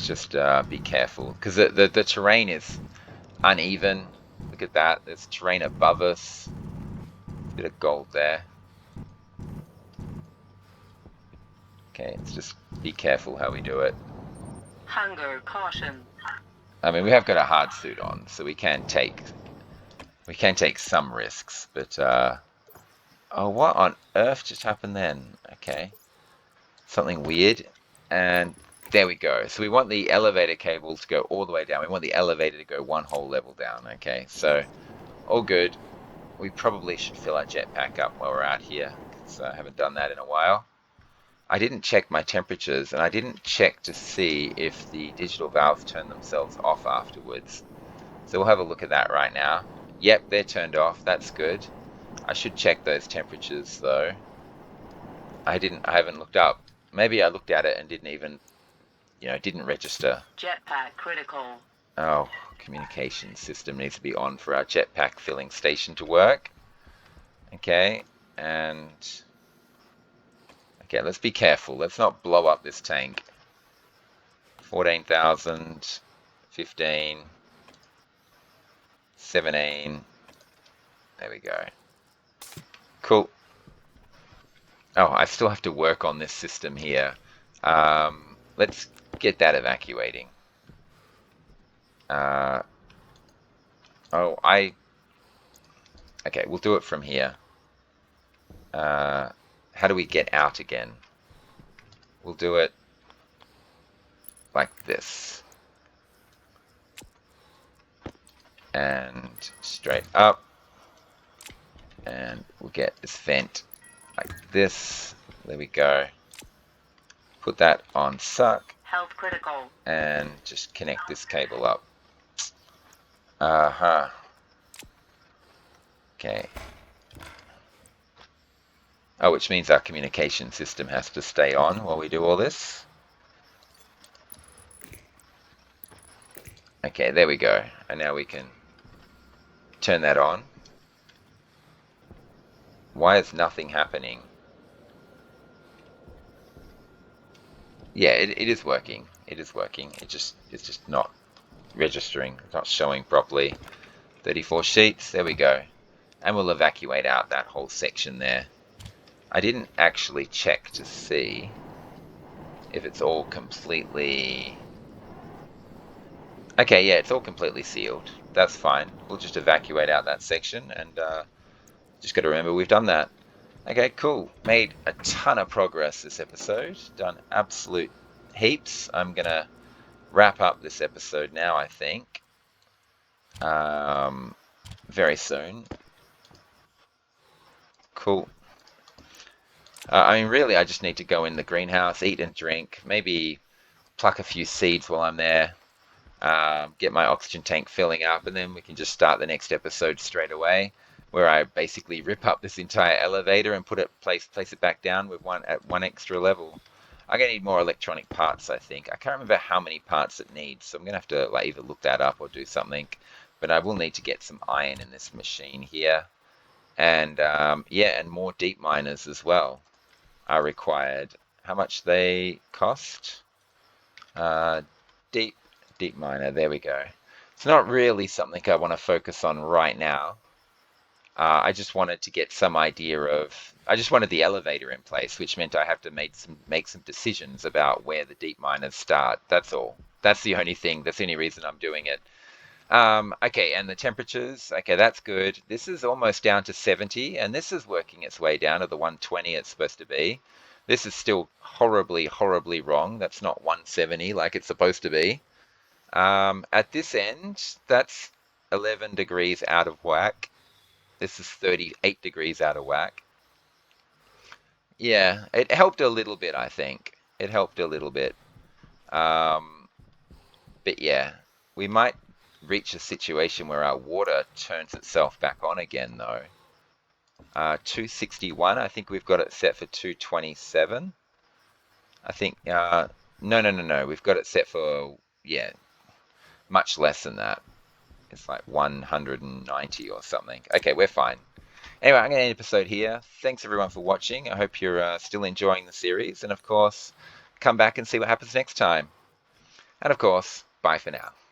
just be careful because the terrain is uneven. Look at that. There's terrain above us. A bit of gold there. Okay, let's just be careful how we do it. Hunger caution. I mean, we have got a hard suit on, so we can take some risks. But oh, what on earth just happened then? Okay, something weird. And there we go. So we want the elevator cable to go all the way down. We want the elevator to go one whole level down. Okay, so all good. We probably should fill our jetpack up while we're out here, because I haven't done that in a while. I didn't check my temperatures, and I didn't check to see if the digital valves turned themselves off afterwards. So we'll have a look at that right now. Yep, they're turned off. That's good. I should check those temperatures though. I haven't looked up. Maybe I looked at it and didn't even, didn't register. Jetpack critical. Oh, communication system needs to be on for our jetpack filling station to work. Okay, and okay, let's be careful. Let's not blow up this tank. 14,000, 15, 17. There we go. Cool. Oh, I still have to work on this system here. Let's get that evacuating. Okay, we'll do it from here. How do we get out again? We'll do it like this. And straight up. And we'll get this vent like this. There we go. Put that on suck. Health critical. And just connect this cable up. Uh-huh. Okay. Oh, which means our communication system has to stay on while we do all this. Okay, there we go. And now we can turn that on. Why is nothing happening? Yeah, it is working. It is working. It's just not registering. It's not showing properly. 34 sheets. There we go. And we'll evacuate out that whole section there. I didn't actually check to see if it's all completely... Okay, yeah, it's all completely sealed. That's fine. We'll just evacuate out that section and just got to remember we've done that. Okay, cool. Made a ton of progress this episode. Done absolute heaps. I'm going to wrap up this episode now, I think. Very soon. Cool. I mean, really, I just need to go in the greenhouse, eat and drink, maybe pluck a few seeds while I'm there, get my oxygen tank filling up, and then we can just start the next episode straight away, where I basically rip up this entire elevator and place it back down with one extra level. I'm gonna need more electronic parts, I think. I can't remember how many parts it needs, so I'm gonna have to either look that up or do something. but I will need to get some iron in this machine here. And yeah, and more deep miners as well are required. How much they cost? Uh, deep, deep miner, there we go. It's not really something I want to focus on right now. I just wanted to get some idea of. I just wanted the elevator in place, which meant I have to make some decisions about where the deep miners start. That's all. That's the only thing. That's the only reason I'm doing it. Okay, and the temperatures. Okay, that's good. This is almost down to 70, and this is working its way down to the 120 it's supposed to be. This is still horribly, horribly wrong. That's not 170 like it's supposed to be. At this end, that's 11 degrees out of whack. This is 38 degrees out of whack. Yeah, it helped a little bit, I think. It helped a little bit. Um, but yeah, we might reach a situation where our water turns itself back on again, though. 261, I think we've got it set for 227. I think, no, no, no, no. We've got it set for, yeah, much less than that. It's like 190 or something. Okay, we're fine. Anyway, I'm going to end the episode here. Thanks everyone for watching. I hope you're still enjoying the series. And of course, come back and see what happens next time. And of course, bye for now.